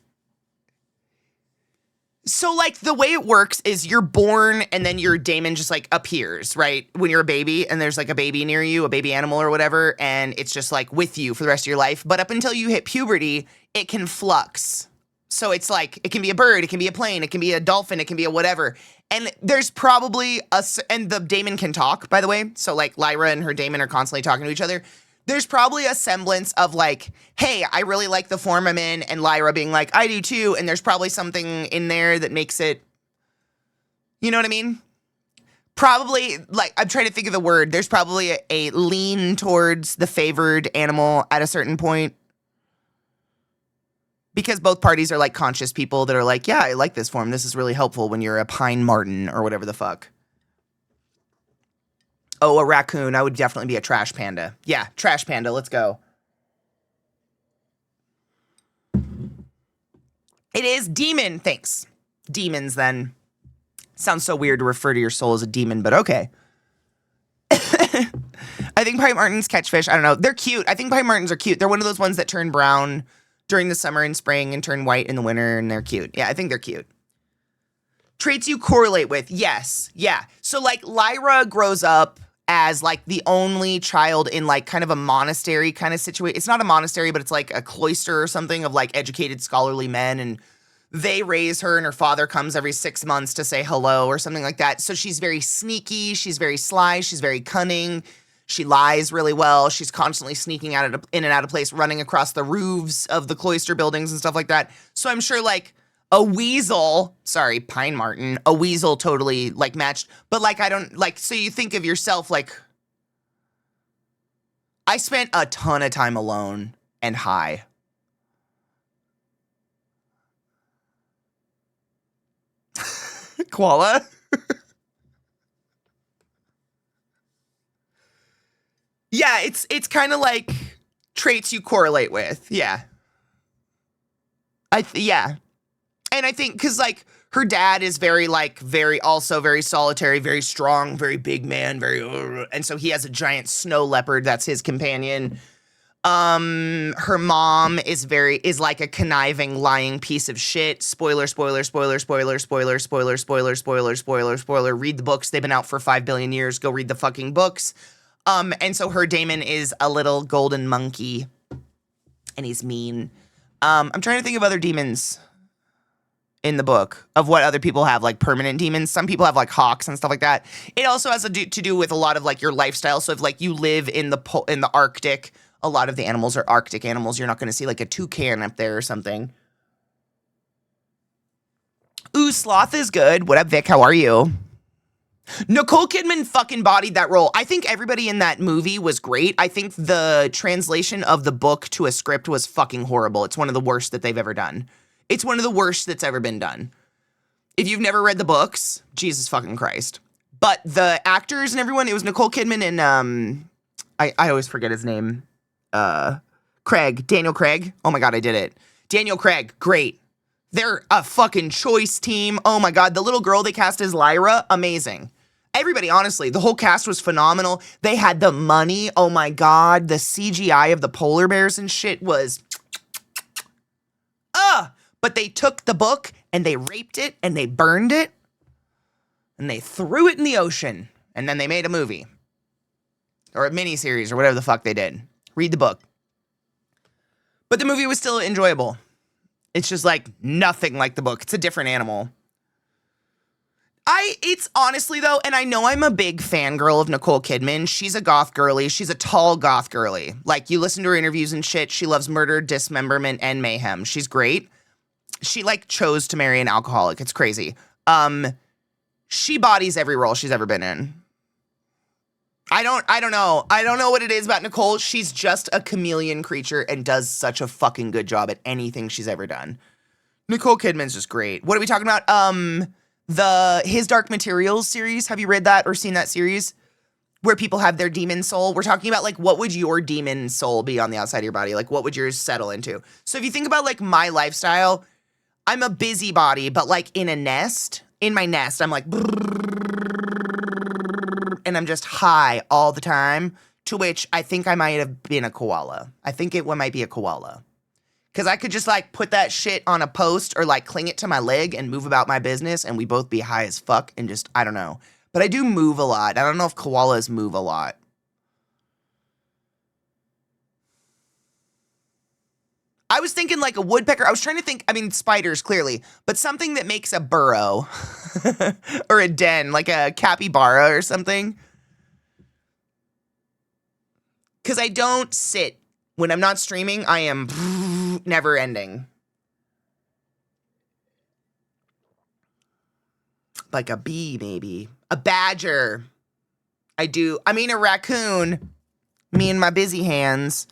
Speaker 1: so like the way it works is you're born and then your daemon just like appears, right? When you're a baby and there's like a baby near you, a baby animal or whatever, and it's just like with you for the rest of your life. But up until you hit puberty, it can flux. So it's like, it can be a bird, it can be a plane, it can be a dolphin, it can be a whatever. And there's probably and the daemon can talk, by the way. So like Lyra and her daemon are constantly talking to each other. There's probably a semblance of like, hey, I really like the form I'm in, and Lyra being like, I do too, and there's probably something in there that makes it, you know what I mean? Probably, like, I'm trying to think of the word. There's probably a lean towards the favored animal at a certain point. Because both parties are like conscious people that are like, yeah, I like this form. This is really helpful when you're a pine marten or whatever the fuck. Oh, a raccoon. I would definitely be a trash panda. Yeah, trash panda. Let's go. It is demon. Thanks. Demons, then. Sounds so weird to refer to your soul as a demon, but okay. I think pine martens catch fish. I don't know. They're cute. I think pine martens are cute. They're one of those ones that turn brown during the summer and spring and turn white in the winter, and they're cute. Yeah, I think they're cute. Traits you correlate with. Yes. Yeah. So, like, Lyra grows up as, like, the only child in, like, kind of a monastery kind of situation. It's not a monastery, but it's, like, a cloister or something of, like, educated, scholarly men, and they raise her, and her father comes every 6 months to say hello or something like that. So she's very sneaky. She's very sly. She's very cunning. She lies really well. She's constantly sneaking out in and out of place, running across the roofs of the cloister buildings and stuff like that. So I'm sure, like, a weasel, sorry, pine marten, a weasel totally, like, matched. But, like, I don't, like, so you think of yourself, like, I spent a ton of time alone and high. Koala? Yeah, it's kind of like traits you correlate with. Yeah. Yeah. And I think cuz like her dad is very also very solitary, very strong, very big man, and so he has a giant snow leopard that's his companion. Her mom is like a conniving, lying piece of shit. Spoiler, spoiler, spoiler, spoiler, spoiler, spoiler, spoiler, spoiler, spoiler, spoiler. Read the books. They've been out for 5 billion years. Go read the fucking books. And so her daemon is a little golden monkey, and he's mean. I'm trying to think of other demons in the book, of what other people have, like permanent demons. Some people have like hawks and stuff like that. It also has to do with a lot of like your lifestyle. So if like you live in the Arctic, a lot of the animals are Arctic animals. You're not going to see like a toucan up there or something. Ooh, sloth is good. What up, Vic? How are you? Nicole Kidman fucking bodied that role. I think everybody in that movie was great. I think the translation of the book to a script was fucking horrible. It's one of the worst that they've ever done. It's one of the worst that's ever been done. If you've never read the books, Jesus fucking Christ. But the actors and everyone, it was Nicole Kidman and I always forget his name. Daniel Craig. Oh my God, I did it. Daniel Craig, great. They're a fucking choice team. Oh my God, the little girl they cast as Lyra, amazing. Everybody, honestly, the whole cast was phenomenal. They had the money. Oh my God, the CGI of the polar bears and shit was... But they took the book and they raped it and they burned it and they threw it in the ocean and then they made a movie or a miniseries or whatever the fuck they did. Read the book. But the movie was still enjoyable. It's just like nothing like the book. It's a different animal. It's honestly though, and I know I'm a big fangirl of Nicole Kidman. She's a goth girly. She's a tall goth girly. Like you listen to her interviews and shit. She loves murder, dismemberment, and mayhem. She's great. She like chose to marry an alcoholic. It's crazy. She bodies every role she's ever been in. I don't know. I don't know what it is about Nicole. She's just a chameleon creature and does such a fucking good job at anything she's ever done. Nicole Kidman's just great. What are we talking about? The His Dark Materials series. Have you read that or seen that series? Where people have their demon soul. We're talking about like, what would your demon soul be on the outside of your body? Like, what would yours settle into? So if you think about like my lifestyle, I'm a busybody, but like in my nest, I'm like, and I'm just high all the time, to which I think I might have been a koala. I think it might be a koala. Because I could just like put that shit on a post or like cling it to my leg and move about my business and we both be high as fuck and just, I don't know. But I do move a lot. I don't know if koalas move a lot. I was thinking like a woodpecker. I was trying to think, I mean, spiders, clearly, but something that makes a burrow or a den, like a capybara or something. Because I don't sit. When I'm not streaming, I am never ending. Like a bee, maybe. A badger. I mean, a raccoon. Me and my busy hands.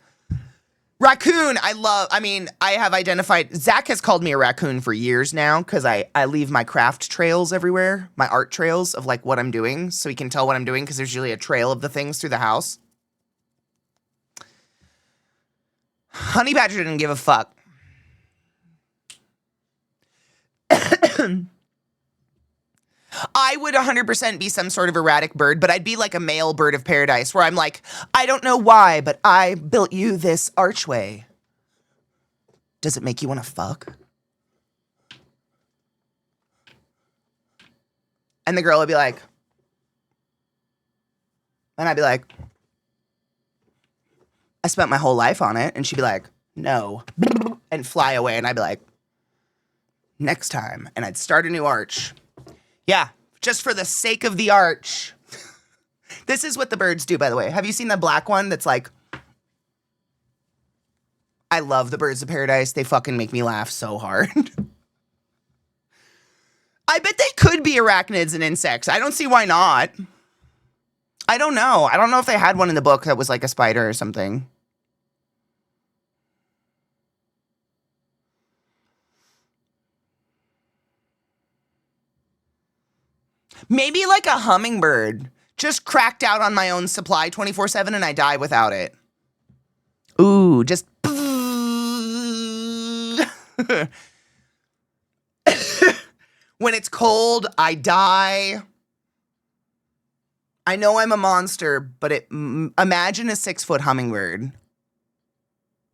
Speaker 1: Raccoon, I have identified, Zach has called me a raccoon for years now because I leave my craft trails everywhere, my art trails of like what I'm doing, so he can tell what I'm doing because there's usually a trail of the things through the house. Honey Badger didn't give a fuck. I would 100% be some sort of erratic bird, but I'd be like a male bird of paradise where I'm like, I don't know why, but I built you this archway. Does it make you want to fuck? And the girl would be like, and I'd be like, I spent my whole life on it. And she'd be like, no, and fly away. And I'd be like, next time. And I'd start a new arch. Yeah, just for the sake of the arch. This is what the birds do, by the way. Have you seen the black one that's like, I love the birds of paradise. They fucking make me laugh so hard. I bet they could be arachnids and insects. I don't see why not. I don't know. I don't know if they had one in the book that was like a spider or something. Maybe like a hummingbird. Just cracked out on my own supply 24/7 and I die without it. Ooh, just... When it's cold, I die. I know I'm a monster, but imagine a 6-foot hummingbird.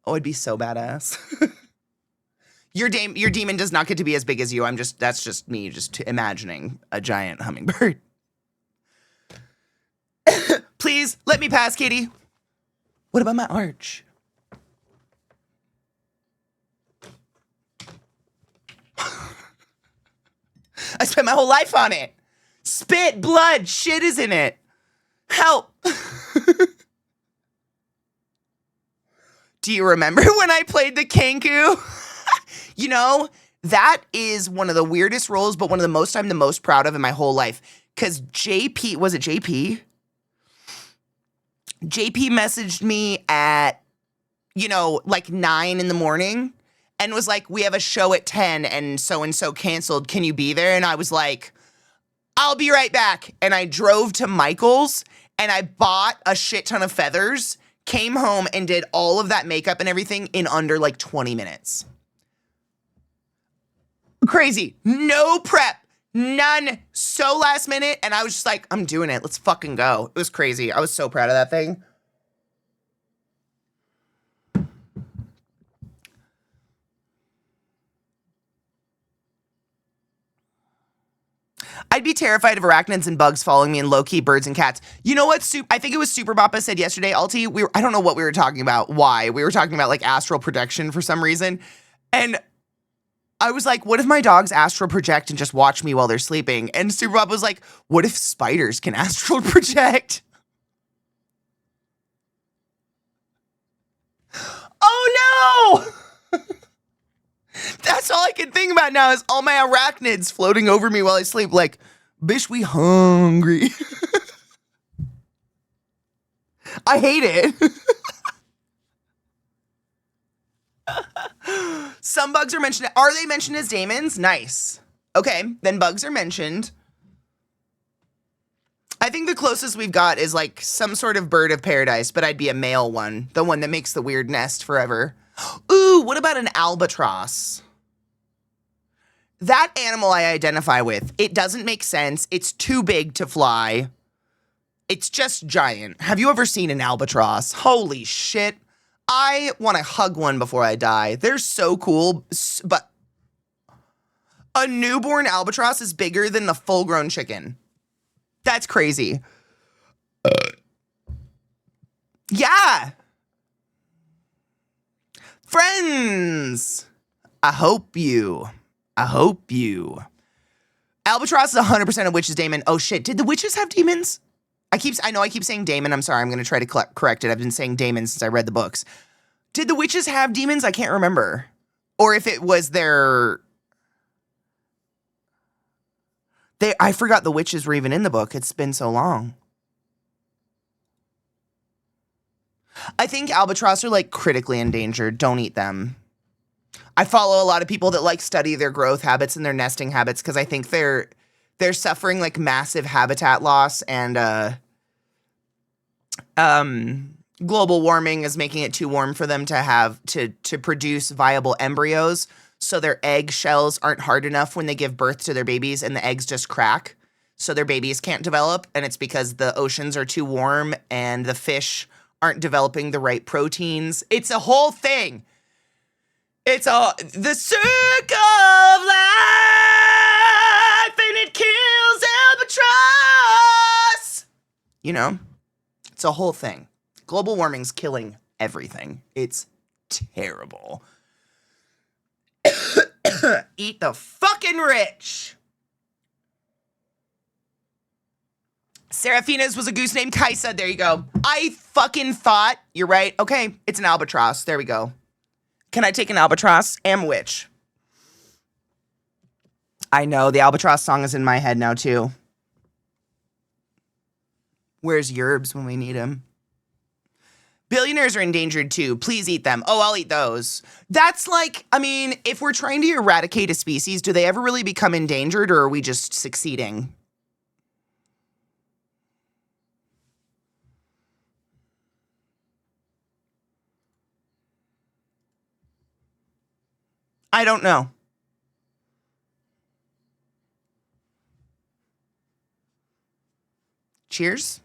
Speaker 1: Oh, it'd be so badass. Your demon does not get to be as big as you. That's just me just imagining a giant hummingbird. Please let me pass, Katie. What about my arch? I spent my whole life on it. Spit, blood, shit is in it. Help. Do you remember when I played the Kenku? You know, that is one of the weirdest roles, but one of the most I'm the most proud of in my whole life. Because JP, was it JP? JP messaged me at, like 9 in the morning and was like, we have a show at 10 and so canceled. Can you be there? And I was like, I'll be right back. And I drove to Michael's and I bought a shit ton of feathers, came home and did all of that makeup and everything in under like 20 minutes. Crazy. No prep. None. So last minute. And I was just like, I'm doing it. Let's fucking go. It was crazy. I was so proud of that thing. I'd be terrified of arachnids and bugs following me and low-key birds and cats. You know what? I think it was Super Bappa said yesterday, Alti, I don't know what we were talking about. Why? We were talking about like astral projection for some reason. And I was like, what if my dogs astral project and just watch me while they're sleeping? And Super Bappa was like, what if spiders can astral project? Oh no! That's all I can think about now is all my arachnids floating over me while I sleep. Like, bitch, we hungry. I hate it. Some bugs are mentioned. Are they mentioned as daemons? Nice. Okay, then bugs are mentioned. I think the closest we've got is like some sort of bird of paradise, but I'd be a male one. The one that makes the weird nest forever. Ooh, what about an albatross? That animal I identify with. It doesn't make sense. It's too big to fly. It's just giant. Have you ever seen an albatross? Holy shit. I want to hug one before I die. They're so cool, but a newborn albatross is bigger than the full-grown chicken. That's crazy. Yeah. Friends. I hope you. Albatross is 100% a witch's daemon. Oh shit, did the witches have demons? I know I keep saying daemon. I'm sorry. I'm going to try to correct it. I've been saying daemon since I read the books. Did the witches have demons? I can't remember. Or if it was I forgot the witches were even in the book. It's been so long. I think albatross are like critically endangered. Don't eat them. I follow a lot of people that like study their growth habits and their nesting habits because I think they're suffering like massive habitat loss, and global warming is making it too warm for them to have to produce viable embryos. So their egg shells aren't hard enough when they give birth to their babies, and the eggs just crack. So their babies can't develop, and it's because the oceans are too warm and the fish aren't developing the right proteins. It's a whole thing. It's the circle of life, and it kills albatross. You know, it's a whole thing. Global warming's killing everything. It's terrible. Eat the fucking rich. Seraphina's was a goose named Kaisa. There you go. I fucking thought, you're right. Okay, it's an albatross. There we go. Can I take an albatross? Am witch. I know, the albatross song is in my head now, too. Where's Yerbs when we need him? Billionaires are endangered, too. Please eat them. Oh, I'll eat those. That's like, I mean, if we're trying to eradicate a species, do they ever really become endangered, or are we just succeeding? I don't know. Cheers.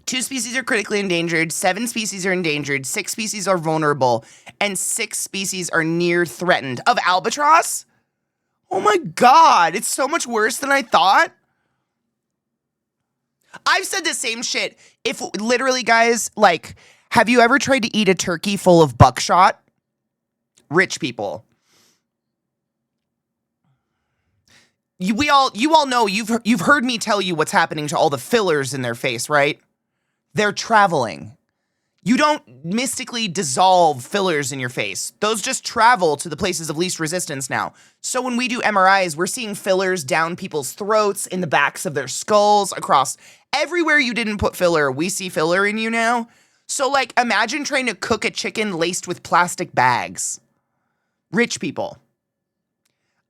Speaker 1: Two species are critically endangered, 7 species are endangered, 6 species are vulnerable, and 6 species are near threatened. Of albatross? Oh my God, it's so much worse than I thought. I've said the same shit. If literally, guys, like, have you ever tried to eat a turkey full of buckshot? Rich people. You all know, you've heard me tell you what's happening to all the fillers in their face, right? They're traveling. You don't mystically dissolve fillers in your face. Those just travel to the places of least resistance now. So when we do MRIs, we're seeing fillers down people's throats, in the backs of their skulls, across everywhere you didn't put filler, we see filler in you now. So like, imagine trying to cook a chicken laced with plastic bags. Rich people.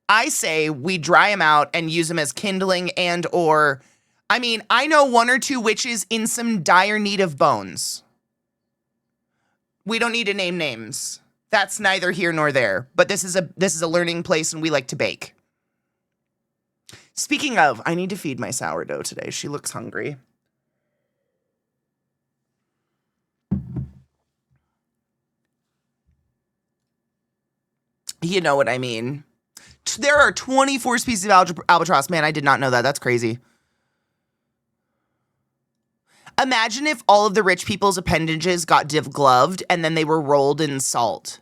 Speaker 1: I say we dry them out and use them as kindling and or, I mean, I know 1 or 2 witches in some dire need of bones. We don't need to name names. That's neither here nor there. But this is a learning place, and we like to bake. Speaking of, I need to feed my sourdough today. She looks hungry. You know what I mean. There are 24 species of albatross. Man, I did not know that. That's crazy. Imagine if all of the rich people's appendages got div-gloved and then they were rolled in salt.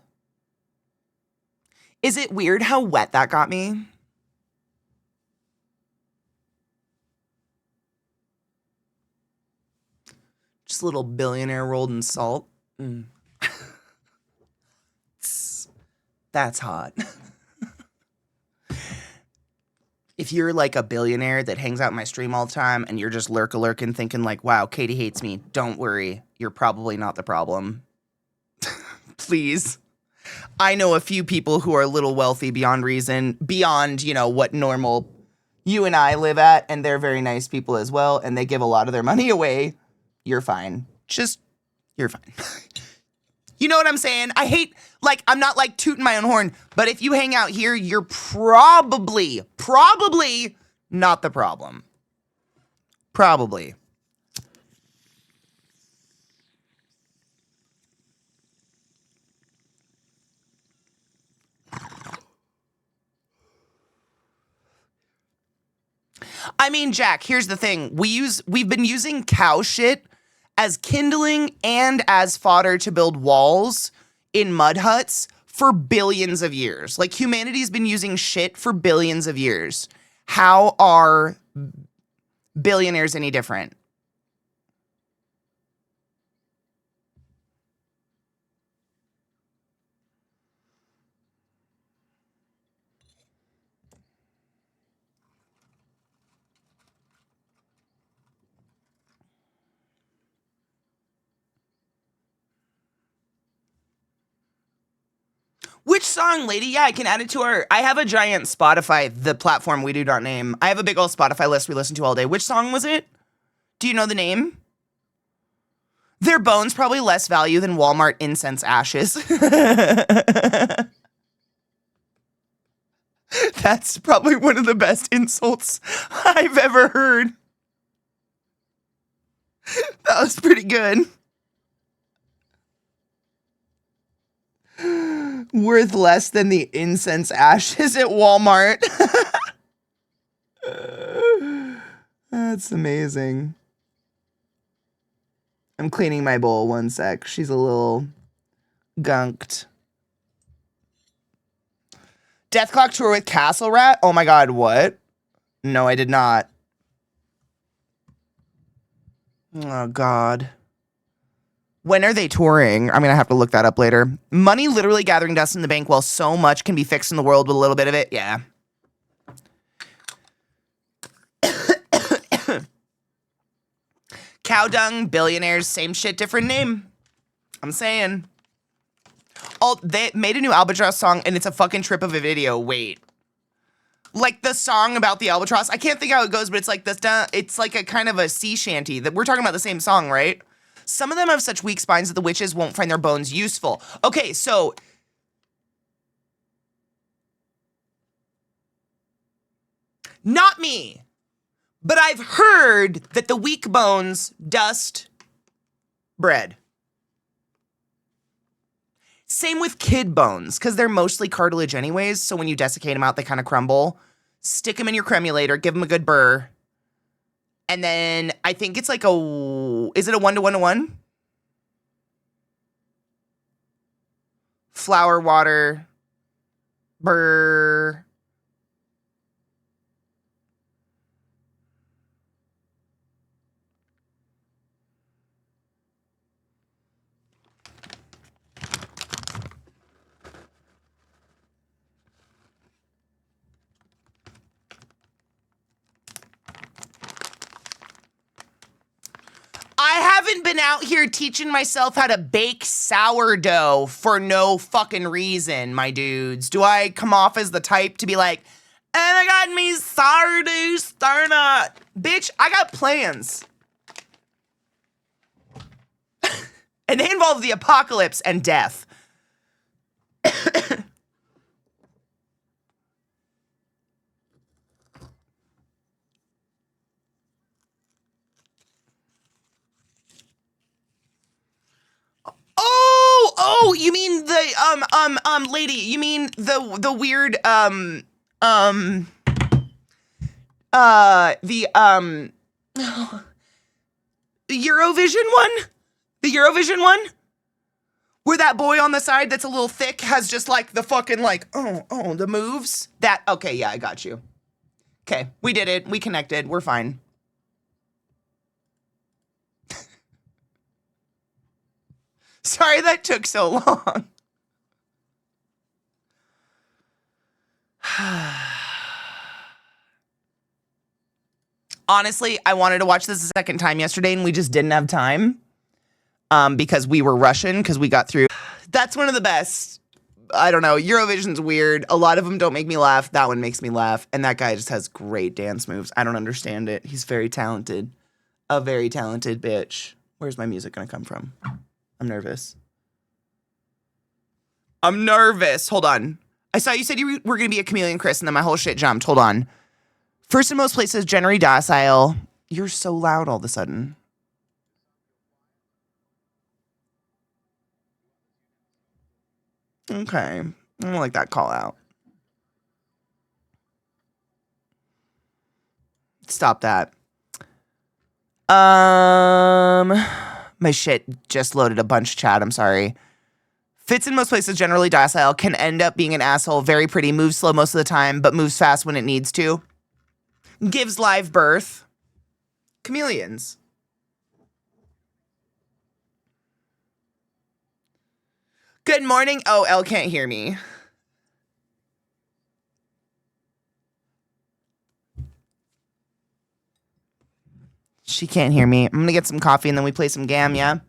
Speaker 1: Is it weird how wet that got me? Just a little billionaire rolled in salt. Mm. That's hot. If you're like a billionaire that hangs out in my stream all the time and you're just lurking thinking like, wow, Katie hates me, don't worry. You're probably not the problem. Please. I know a few people who are a little wealthy beyond reason, beyond, you know, what normal you and I live at, and they're very nice people as well, and they give a lot of their money away. You're fine. You're fine. You know what I'm saying? I hate, like, I'm not like tooting my own horn, but if you hang out here, you're probably not the problem. Probably. I mean, Jack, here's the thing. We've been using cow shit as kindling and as fodder to build walls in mud huts for billions of years. Like, humanity's been using shit for billions of years. How are billionaires any different? Which song, lady? Yeah, I can add it to our... I have a giant Spotify, the platform we do not name. I have a big old Spotify list we listen to all day. Which song was it? Do you know the name? Their bones probably less value than Walmart incense ashes. That's probably one of the best insults I've ever heard. That was pretty good. Worth less than the incense ashes at Walmart. That's amazing. I'm cleaning my bowl, one sec. She's a little gunked. Death Clock tour with Castle Rat? Oh my god, what? No, I did not. Oh god. When are they touring? I'm gonna have to look that up later. Money literally gathering dust in the bank while so much can be fixed in the world with a little bit of it. Yeah. Cow dung, billionaires, same shit, different name. I'm saying. Oh, they made a new Albatross song and it's a fucking trip of a video. Wait. Like the song about the albatross. I can't think how it goes, but it's like this. It's like a kind of a sea shanty. That we're talking about the same song, right? Some of them have such weak spines that the witches won't find their bones useful. Okay, so not me, but I've heard that the weak bones dust bread. Same with kid bones, because they're mostly cartilage anyways, so when you desiccate them out, they kind of crumble. Stick them in your cremulator, give them a good burr. And then I think it's like is it a 1-to-1-to-1? Flour, water, burr. I haven't been out here teaching myself how to bake sourdough for no fucking reason, my dudes. Do I come off as the type to be like, and I got me sourdough starter? Bitch, I got plans. And they involve the apocalypse and death. Oh, you mean the lady, you mean the weird the Eurovision one? The Eurovision one? Where that boy on the side that's a little thick has just like the fucking like the moves? That okay, yeah, I got you. Okay, we did it. We connected. We're fine. Sorry that took so long. Honestly, I wanted to watch this a second time yesterday and we just didn't have time. Because we were rushing because we got through. That's one of the best. I don't know. Eurovision's weird. A lot of them don't make me laugh. That one makes me laugh. And that guy just has great dance moves. I don't understand it. He's very talented. A very talented bitch. Where's my music gonna come from? I'm nervous. I'm nervous. Hold on. I saw you said you were going to be a chameleon, Chris, and then my whole shit jumped. Hold on. First in most places, generally docile. You're so loud all of a sudden. Okay. I don't like that call out. Stop that. My shit just loaded a bunch of chat. I'm sorry. Fits in most places, generally docile, can end up being an asshole, very pretty, moves slow most of the time, but moves fast when it needs to. Gives live birth. Chameleons. Good morning. Oh, Elle can't hear me. She can't hear me. I'm gonna get some coffee and then we play some Gam, yeah?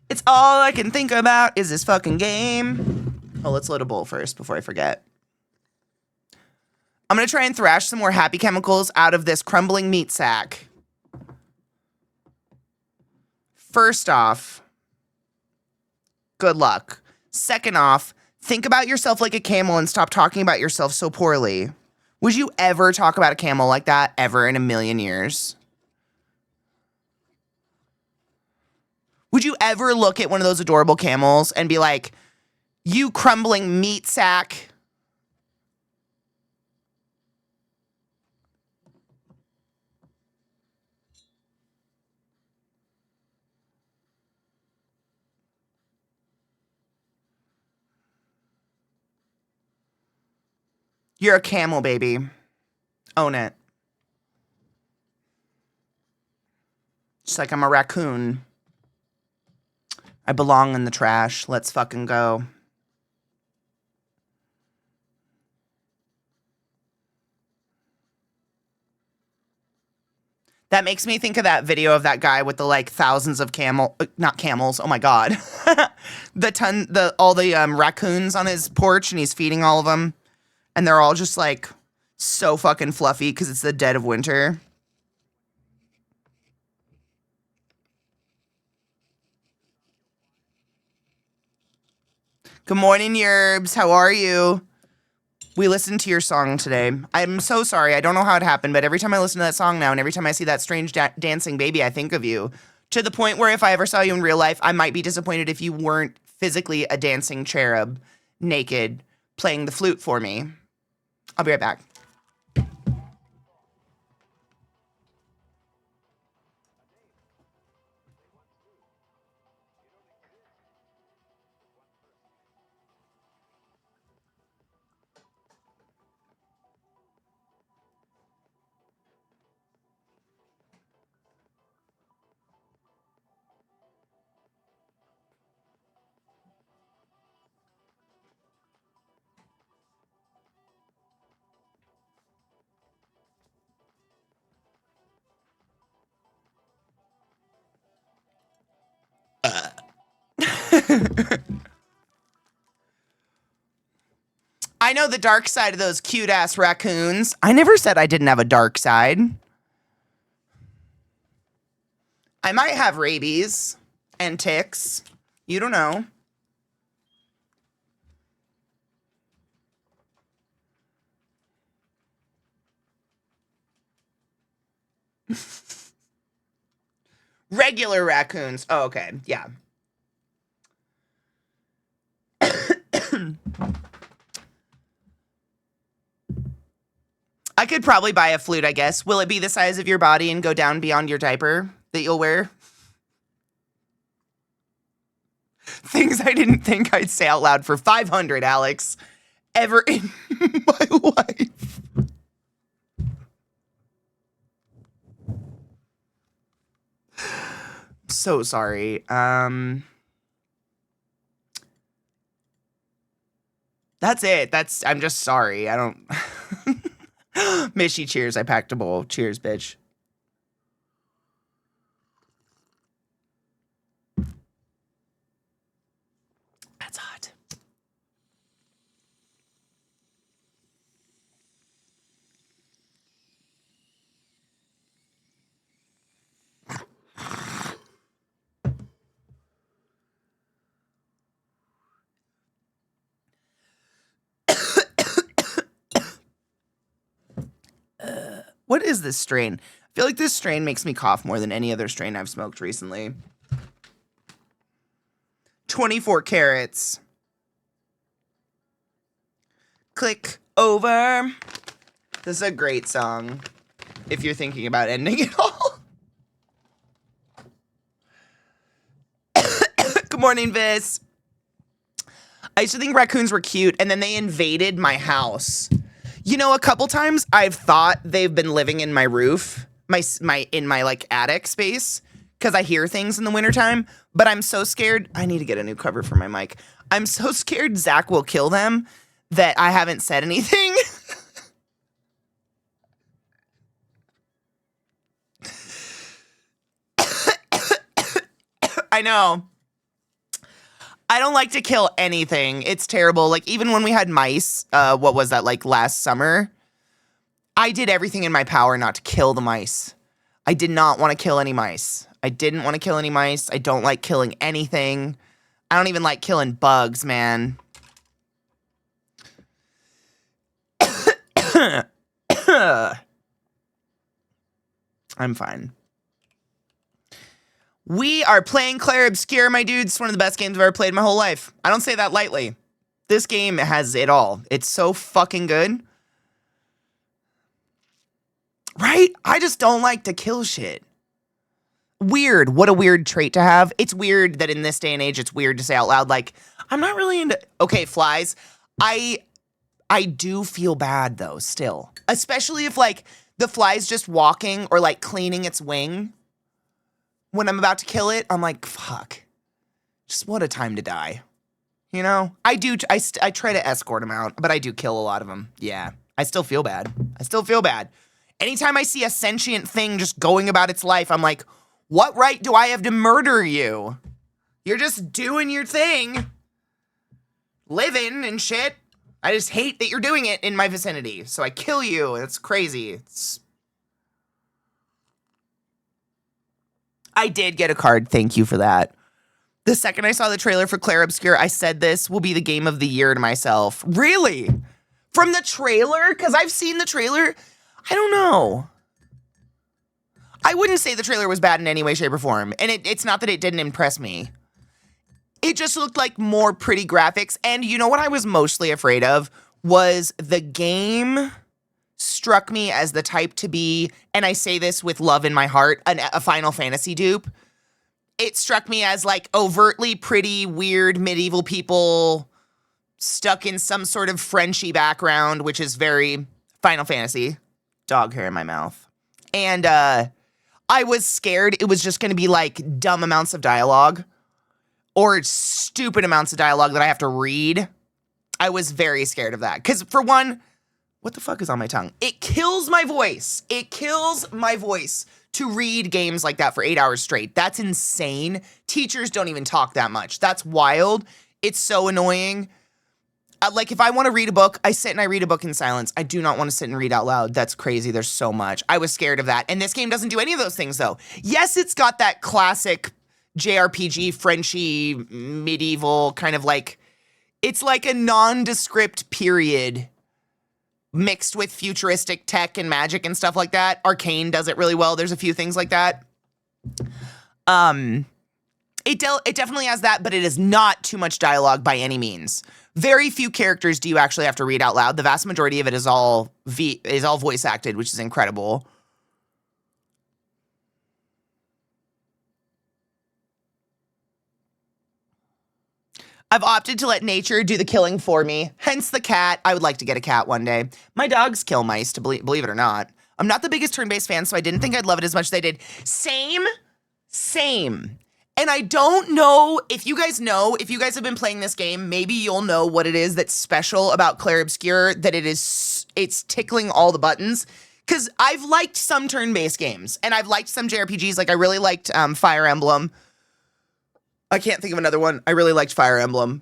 Speaker 1: It's all I can think about is this fucking game. Oh, let's load a bowl first before I forget. I'm going to try and thrash some more happy chemicals out of this crumbling meat sack. First off, good luck. Second off, think about yourself like a camel and stop talking about yourself so poorly. Would you ever talk about a camel like that ever in a million years? Would you ever look at one of those adorable camels and be like, you crumbling meat sack? You're a camel, baby. Own it. Just like I'm a raccoon. I belong in the trash. Let's fucking go. That makes me think of that video of that guy with the like thousands of not camels. Oh my God. All the raccoons on his porch, and he's feeding all of them. And they're all just like so fucking fluffy because it's the dead of winter. Good morning, Yerbs. How are you? We listened to your song today. I'm so sorry. I don't know how it happened, but every time I listen to that song now and every time I see that strange dancing baby, I think of you. To the point where if I ever saw you in real life, I might be disappointed if you weren't physically a dancing cherub, naked, playing the flute for me. I'll be right back. I know the dark side of those cute ass raccoons. I never said I didn't have a dark side. I might have rabies and ticks. You don't know. Regular raccoons. Oh, okay. Yeah. I could probably buy a flute, I guess. Will it be the size of your body and go down beyond your diaper that you'll wear? Things I didn't think I'd say out loud for 500, Alex. Ever in my life. So sorry. That's it. I'm just sorry. I don't. Mishy, cheers. I packed a bowl. Cheers, bitch. That's hot. What is this strain? I feel like this strain makes me cough more than any other strain I've smoked recently. 24 carats. Click over. This is a great song if you're thinking about ending it all. Good morning, Vis. I used to think raccoons were cute, and then they invaded my house. You know, a couple times I've thought they've been living in my roof, in my like attic space, because I hear things in the wintertime, but I'm so scared. I need to get a new cover for my mic. I'm so scared Zach will kill them that I haven't said anything. I know. I don't like to kill anything. It's terrible. Like, even when we had mice, what was that, like, last summer? I did everything in my power not to kill the mice. I did not want to kill any mice. I didn't want to kill any mice. I don't like killing anything. I don't even like killing bugs, man. I'm fine. We are playing Clair Obscur, my dudes. It's one of the best games I've ever played in my whole life. I don't say that lightly. This game has it all. It's so fucking good. Right? I just don't like to kill shit. Weird. What a weird trait to have. It's weird that in this day and age, it's weird to say out loud, like, I'm not really into... Okay, flies. I do feel bad, though, still. Especially if, like, the fly's just walking or, like, cleaning its wing. When I'm about to kill it, I'm like, fuck. Just what a time to die. You know? I try to escort them out, but I do kill a lot of them. Yeah. I still feel bad. Anytime I see a sentient thing just going about its life, I'm like, what right do I have to murder you? You're just doing your thing. Living and shit. I just hate that you're doing it in my vicinity. So I kill you. It's crazy. I did get a card. Thank you for that. The second I saw the trailer for Clair Obscur, I said this will be the game of the year to myself. Really? From the trailer? Because I've seen the trailer. I don't know. I wouldn't say the trailer was bad in any way, shape, or form. And it's not that it didn't impress me. It just looked like more pretty graphics. And you know what I was mostly afraid of? Was the game struck me as the type to be, and I say this with love in my heart, a Final Fantasy dupe. It struck me as like overtly pretty, weird medieval people stuck in some sort of Frenchy background, which is very Final Fantasy. Dog hair in my mouth. And I was scared it was just going to be like dumb amounts of dialogue or stupid amounts of dialogue that I have to read. I was very scared of that. Because for one, what the fuck is on my tongue? It kills my voice. It kills my voice to read games like that for 8 hours straight. That's insane. Teachers don't even talk that much. That's wild. It's so annoying. Like, if I want to read a book, I sit and I read a book in silence. I do not want to sit and read out loud. That's crazy. There's so much. I was scared of that. And this game doesn't do any of those things, though. Yes, it's got that classic JRPG, Frenchy, medieval kind of like... It's like a nondescript period mixed with futuristic tech and magic and stuff like that. Arcane does it really well. There's a few things like that. It definitely has that, but it is not too much dialogue by any means. Very few characters do you actually have to read out loud. The vast majority of it is all voice acted, which is incredible. I've opted to let nature do the killing for me, hence the cat. I would like to get a cat one day. My dogs kill mice, to believe it or not. I'm not the biggest turn-based fan, so I didn't think I'd love it as much as I did. Same. And I don't know if you guys have been playing this game, maybe you'll know what it is that's special about Clair Obscur, that it's tickling all the buttons. Because I've liked some turn-based games, and I've liked some JRPGs. Like, I really liked Fire Emblem. I can't think of another one. I really liked Fire Emblem.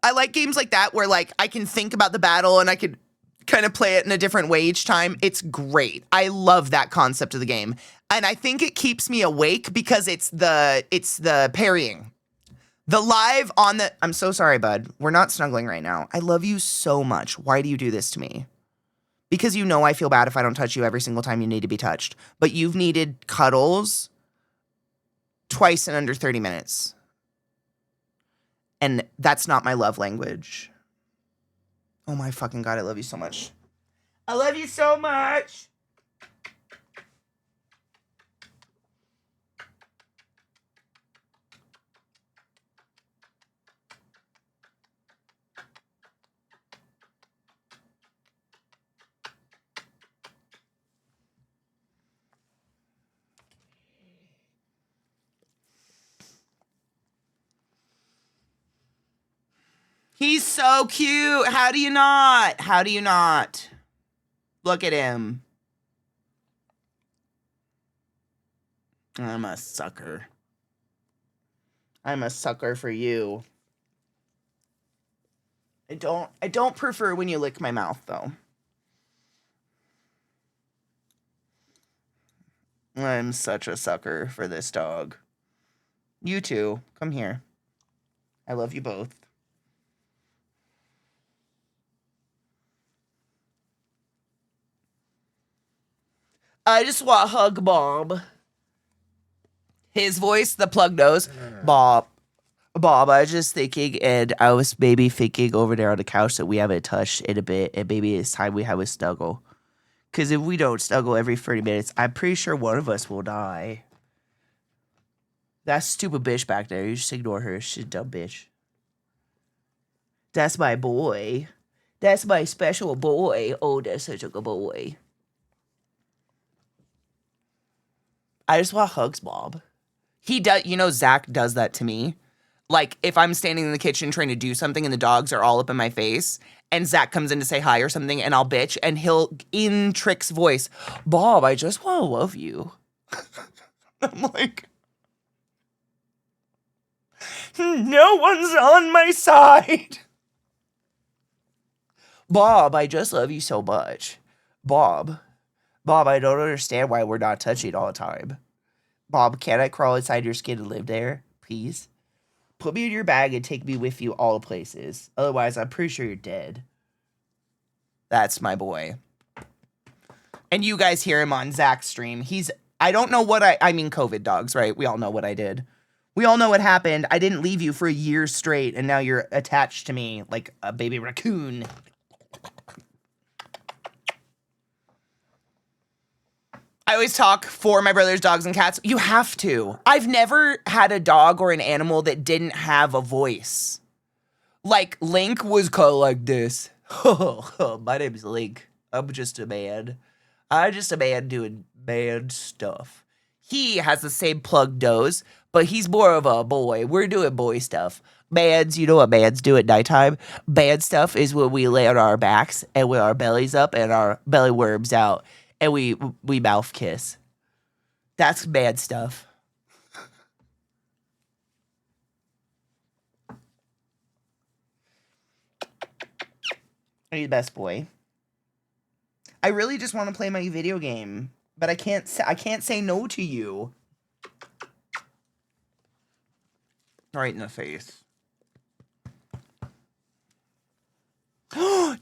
Speaker 1: I like games like that where, like, I can think about the battle and I could kind of play it in a different way each time. It's great. I love that concept of the game. And I think it keeps me awake because it's the parrying. The live on the... I'm so sorry, bud. We're not snuggling right now. I love you so much. Why do you do this to me? Because you know I feel bad if I don't touch you every single time you need to be touched. But you've needed cuddles twice in under 30 minutes. And that's not my love language. Oh my fucking God, I love you so much. I love you so much. He's so cute. How do you not? How do you not? Look at him. I'm a sucker. I'm a sucker for you. I don't prefer when you lick my mouth though. I'm such a sucker for this dog. You too. Come here. I love you both. I just want to hug Bob. His voice, the plug nose. Bob. Bob, I was just thinking, and I was maybe thinking over there on the couch that we haven't touched in a bit, and maybe it's time we have a snuggle. Because if we don't snuggle every 30 minutes, I'm pretty sure one of us will die. That stupid bitch back there, you just ignore her. She's a dumb bitch. That's my boy. That's my special boy. Oh, that's such a good boy. I just want hugs, Bob. He does, you know, Zach does that to me. Like, if I'm standing in the kitchen trying to do something and the dogs are all up in my face, and Zach comes in to say hi or something, and I'll bitch, and he'll, in Trick's voice, Bob, I just want to love you. I'm like, no one's on my side. Bob, I just love you so much. Bob, I don't understand why we're not touching all the time. Bob, can I crawl inside your skin and live there? Please? Put me in your bag and take me with you all the places. Otherwise, I'm pretty sure you're dead. That's my boy. And you guys hear him on Zach's stream. I don't know what I mean COVID dogs, right? We all know what I did. We all know what happened. I didn't leave you for a year straight, and now you're attached to me like a baby raccoon. I always talk for my brother's dogs and cats. You have to. I've never had a dog or an animal that didn't have a voice. Like, Link was kind of like this. My name's Link. I'm just a man. I'm just a man doing man stuff. He has the same plug nose, but he's more of a boy. We're doing boy stuff. Mans, you know what mans do at nighttime? Man stuff is when we lay on our backs and with our bellies up and our belly worms out. And we mouth kiss. That's man stuff. You're the best boy. I really just want to play my video game, but I can't say no to you. Right in the face.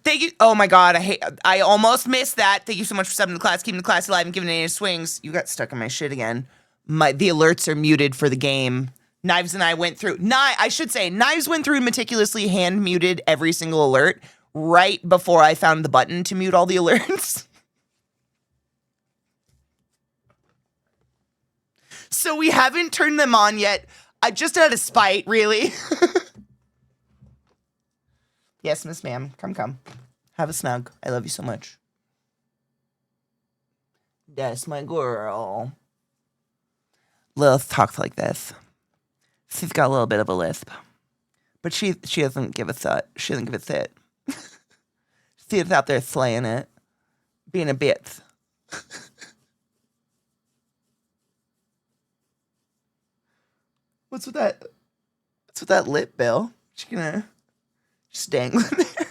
Speaker 1: Thank you. Oh my god, I almost missed that. Thank you so much for subbing to class, keeping the class alive, and giving it any swings. You got stuck in my shit again. The alerts are muted for the game. Knives and I went through. Knives went through and meticulously hand muted every single alert right before I found the button to mute all the alerts. So we haven't turned them on yet. I just out of spite, really. Yes, Miss Ma'am. Come. Have a snug. I love you so much. That's my girl. Lilith talks like this. She's got a little bit of a lisp. But she doesn't give a thought. She doesn't give a shit. She's out there slaying it. Being a bitch. What's with that? What's with that lip, Bill? She gonna... Just dangling there.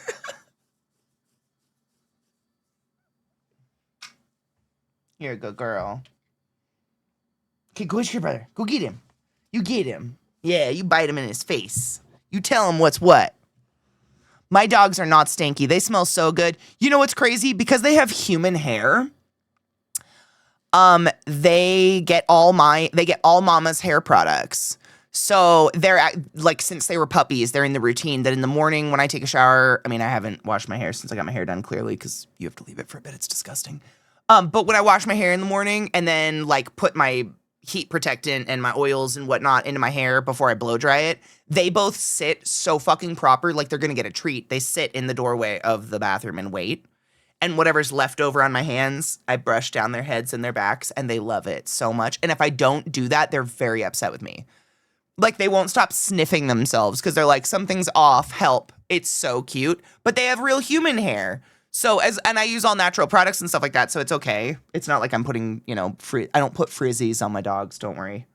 Speaker 1: You're a good girl. Okay, go with your brother. Go get him. You get him. Yeah, you bite him in his face. You tell him what's what. My dogs are not stinky. They smell so good. You know what's crazy? Because they have human hair. They get all mama's hair products. So they're like, since they were puppies, they're in the routine that in the morning when I take a shower, I mean, I haven't washed my hair since I got my hair done, clearly, because you have to leave it for a bit. It's disgusting. But when I wash my hair in the morning and then like put my heat protectant and my oils and whatnot into my hair before I blow dry it, they both sit so fucking proper, like they're going to get a treat. They sit in the doorway of the bathroom and wait. And whatever's left over on my hands, I brush down their heads and their backs, and they love it so much. And if I don't do that, they're very upset with me. Like, they won't stop sniffing themselves because they're like, something's off, help. It's so cute. But they have real human hair. So, and I use all natural products and stuff like that, so it's okay. It's not like I'm putting, I don't put frizzies on my dogs, don't worry.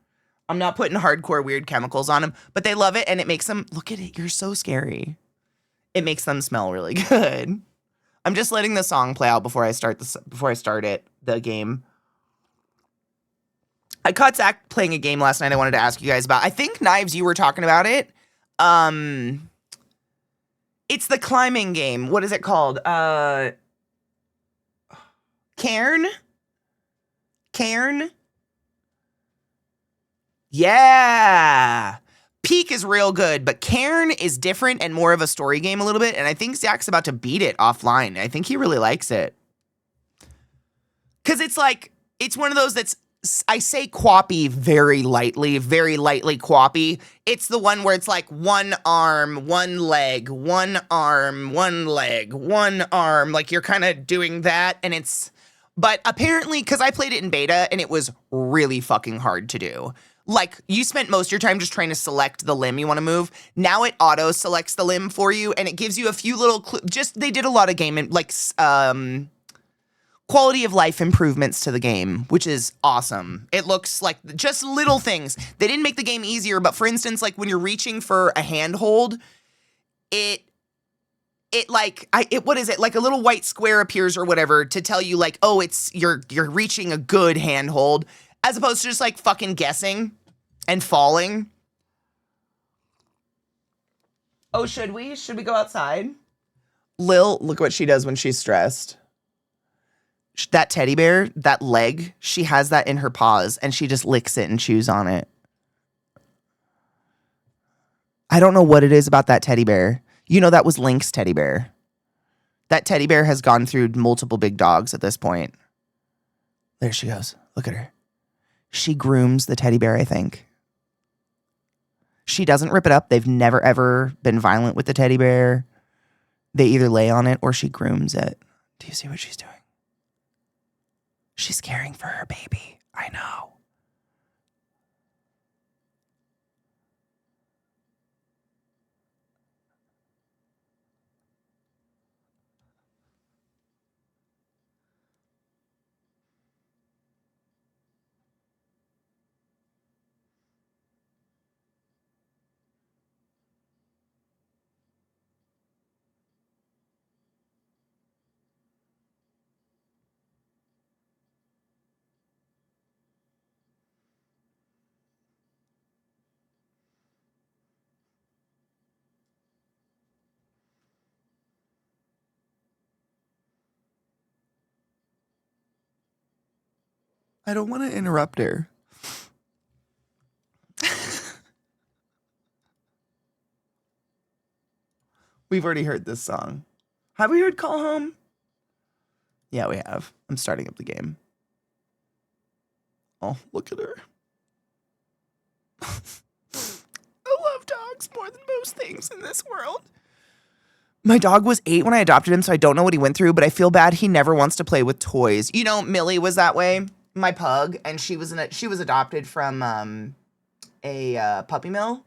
Speaker 1: I'm not putting hardcore weird chemicals on them, but they love it, and it makes them, look at it, you're so scary. It makes them smell really good. I'm just letting the song play out before I start the game. I caught Zach playing a game last night I wanted to ask you guys about. I think, Knives, you were talking about it. It's the climbing game. What is it called? Cairn? Cairn? Yeah. Peak is real good, but Cairn is different and more of a story game a little bit, and I think Zach's about to beat it offline. I think he really likes it. Because it's like, it's one of those that's, I say quappy very lightly quappy. It's the one where it's like one arm, one leg, one arm, one leg, one arm. Like you're kind of doing that, and it's, but apparently, because I played it in beta, and it was really fucking hard to do. Like, you spent most of your time just trying to select the limb you want to move. Now it auto-selects the limb for you, and it gives you a few little they did a lot of game, like, quality of life improvements to the game, which is awesome. It looks like just little things. They didn't make the game easier, but for instance, like, when you're reaching for a handhold, what is it? Like a little white square appears or whatever to tell you like, oh, you're reaching a good handhold, as opposed to just like fucking guessing and falling. Oh, should we go outside? Lil, look what she does when she's stressed. That teddy bear, that leg, she has that in her paws and she just licks it and chews on it. I don't know what it is about that teddy bear. You know, that was Link's teddy bear. That teddy bear has gone through multiple big dogs at this point. There she goes. Look at her. She grooms the teddy bear, I think. She doesn't rip it up. They've never, ever been violent with the teddy bear. They either lay on it or she grooms it. Do you see what she's doing? She's caring for her baby. I know. I don't want to interrupt her. We've already heard this song. Have we heard Call Home? Yeah, we have. I'm starting up the game. Oh, look at her. I love dogs more than most things in this world. My dog was 8 when I adopted him, so I don't know what he went through, but I feel bad he never wants to play with toys. You know, Millie was that way, my pug, and she was adopted from a puppy mill.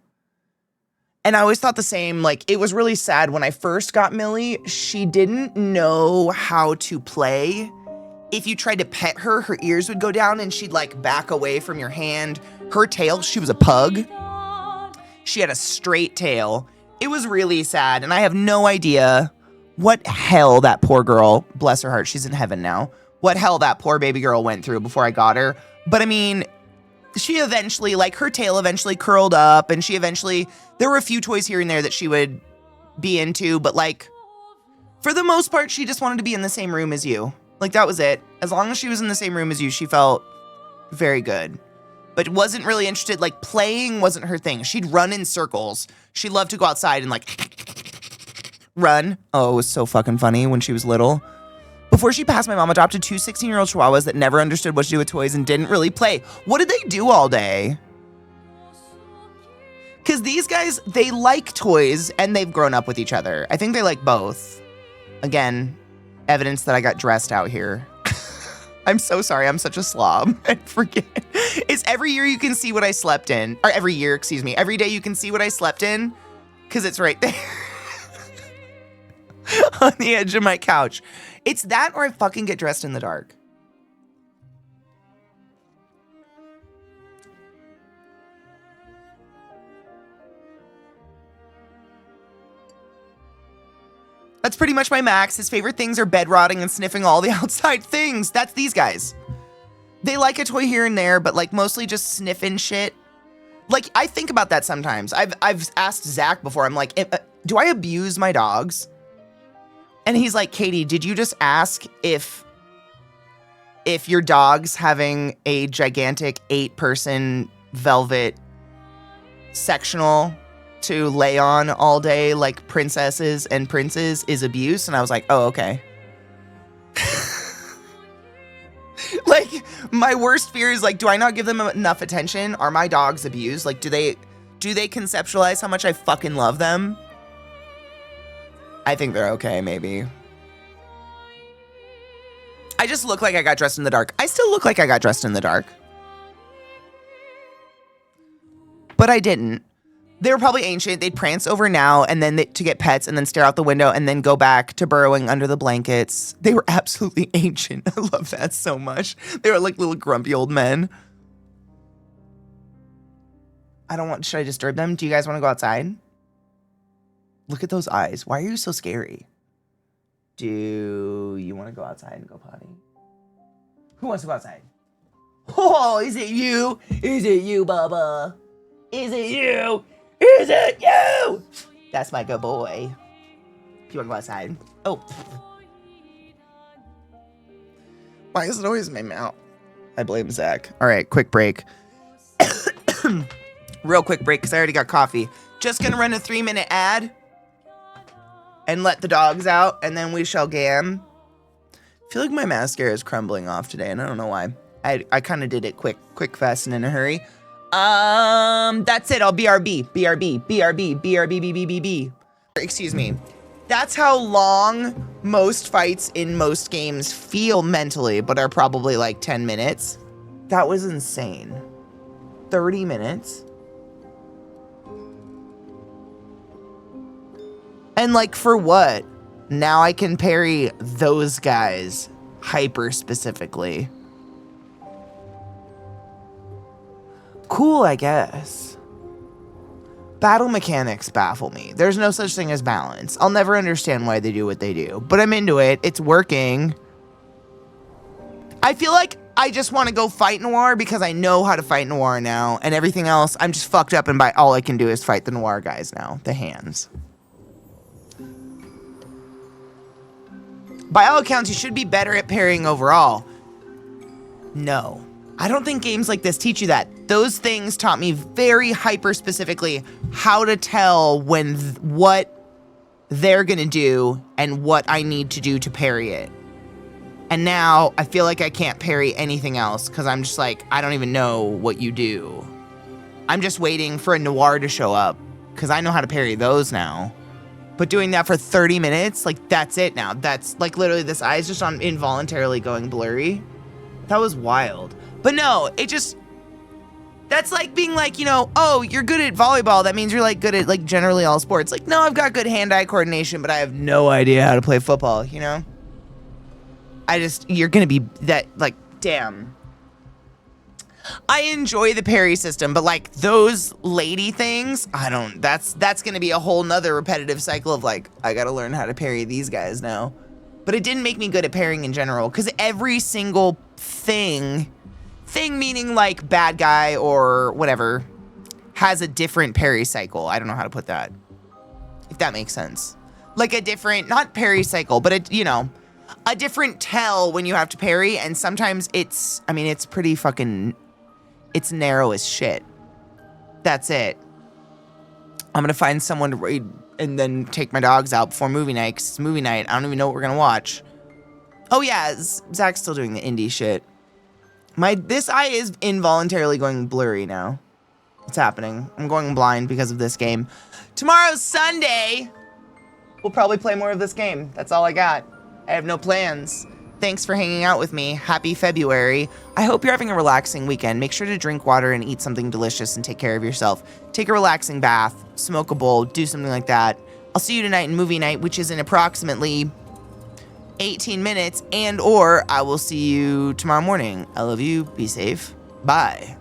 Speaker 1: And I always thought the same, like, it was really sad when I first got Millie. She didn't know how to play. If you tried to pet her, her ears would go down and she'd like back away from your hand. Her tail, she was a pug. She had a straight tail. It was really sad, and I have no idea what hell that poor girl, bless her heart, she's in heaven now, what hell that poor baby girl went through before I got her. But I mean, she eventually, like, her tail eventually curled up, and there were a few toys here and there that she would be into, but like, for the most part, she just wanted to be in the same room as you. Like, that was it. As long as she was in the same room as you, she felt very good. But wasn't really interested, like, playing wasn't her thing. She'd run in circles. She loved to go outside and, like, run. Oh, it was so fucking funny when she was little. Before she passed, my mom adopted 2 16-year-old chihuahuas that never understood what to do with toys and didn't really play. What did they do all day? Because these guys, they like toys and they've grown up with each other. I think they like both. Again, evidence that I got dressed out here. I'm so sorry. I'm such a slob. I forget. It's every year you can see what I slept in. Or every year, excuse me. Every day you can see what I slept in. Because it's right there. On the edge of my couch. It's that or I fucking get dressed in the dark. That's pretty much my max. His favorite things are bed rotting and sniffing all the outside things. That's these guys. They like a toy here and there, but like mostly just sniffing shit. Like, I think about that sometimes. I've asked Zach before, I'm like, do I abuse my dogs? And he's like, Katie, did you just ask if your dog's having a gigantic 8-person velvet sectional to lay on all day like princesses and princes is abuse? And I was like, oh, okay. Like, my worst fear is like, do I not give them enough attention? Are my dogs abused? Like, do they conceptualize how much I fucking love them? I think they're okay, maybe. I just look like I got dressed in the dark. I still look like I got dressed in the dark. But I didn't. They were probably ancient. They'd prance over now and then to get pets and then stare out the window and then go back to burrowing under the blankets. They were absolutely ancient. I love that so much. They were like little grumpy old men. Should I disturb them? Do you guys want to go outside? Look at those eyes. Why are you so scary? Do you want to go outside and go potty? Who wants to go outside? Oh, is it you? Is it you, Bubba? Is it you? Is it you? That's my good boy. If you want to go outside. Oh. Why is it always in my mouth? I blame Zach. All right, quick break. Real quick break because I already got coffee. Just going to run a 3-minute ad and let the dogs out, and then we shall gam. I feel like my mascara is crumbling off today, and I don't know why. I kind of did it quick, fast, and in a hurry. That's it. I'll BRB. Excuse me. That's how long most fights in most games feel mentally, but are probably like 10 minutes. That was insane. 30 minutes. And like, for what? Now I can parry those guys hyper specifically. Cool, I guess. Battle mechanics baffle me. There's no such thing as balance. I'll never understand why they do what they do, but I'm into it. It's working. I feel like I just want to go fight Noir because I know how to fight Noir now, and everything else, I'm just fucked up, and all I can do is fight the Noir guys now. The hands. By all accounts, you should be better at parrying overall. No. I don't think games like this teach you that. Those things taught me very hyper specifically how to tell what they're gonna do and what I need to do to parry it. And now I feel like I can't parry anything else because I'm just like, I don't even know what you do. I'm just waiting for a Noir to show up because I know how to parry those now. But doing that for 30 minutes, like, that's it now. That's like literally this eye is just on involuntarily going blurry. That was wild. But no, that's like being like, you know, oh, you're good at volleyball. That means you're like good at like generally all sports. Like, no, I've got good hand-eye coordination, but I have no idea how to play football, you know? You're gonna be that, like, damn. I enjoy the parry system, but like those lady things, that's gonna be a whole nother repetitive cycle of like, I gotta learn how to parry these guys now. But it didn't make me good at parrying in general, because every single thing meaning like bad guy or whatever, has a different parry cycle. I don't know how to put that, if that makes sense. Like a different, not parry cycle, but a different tell when you have to parry, and sometimes it's pretty fucking, it's narrow as shit. That's it. I'm gonna find someone to read and then take my dogs out before movie night, 'cause it's movie night. I don't even know what we're gonna watch. Oh yeah, Zach's still doing the indie shit. This eye is involuntarily going blurry now. It's happening. I'm going blind because of this game. Tomorrow's Sunday. We'll probably play more of this game. That's all I got. I have no plans. Thanks for hanging out with me. Happy February. I hope you're having a relaxing weekend. Make sure to drink water and eat something delicious and take care of yourself. Take a relaxing bath, smoke a bowl, do something like that. I'll see you tonight in movie night, which is in approximately 18 minutes, or I will see you tomorrow morning. I love you. Be safe. Bye.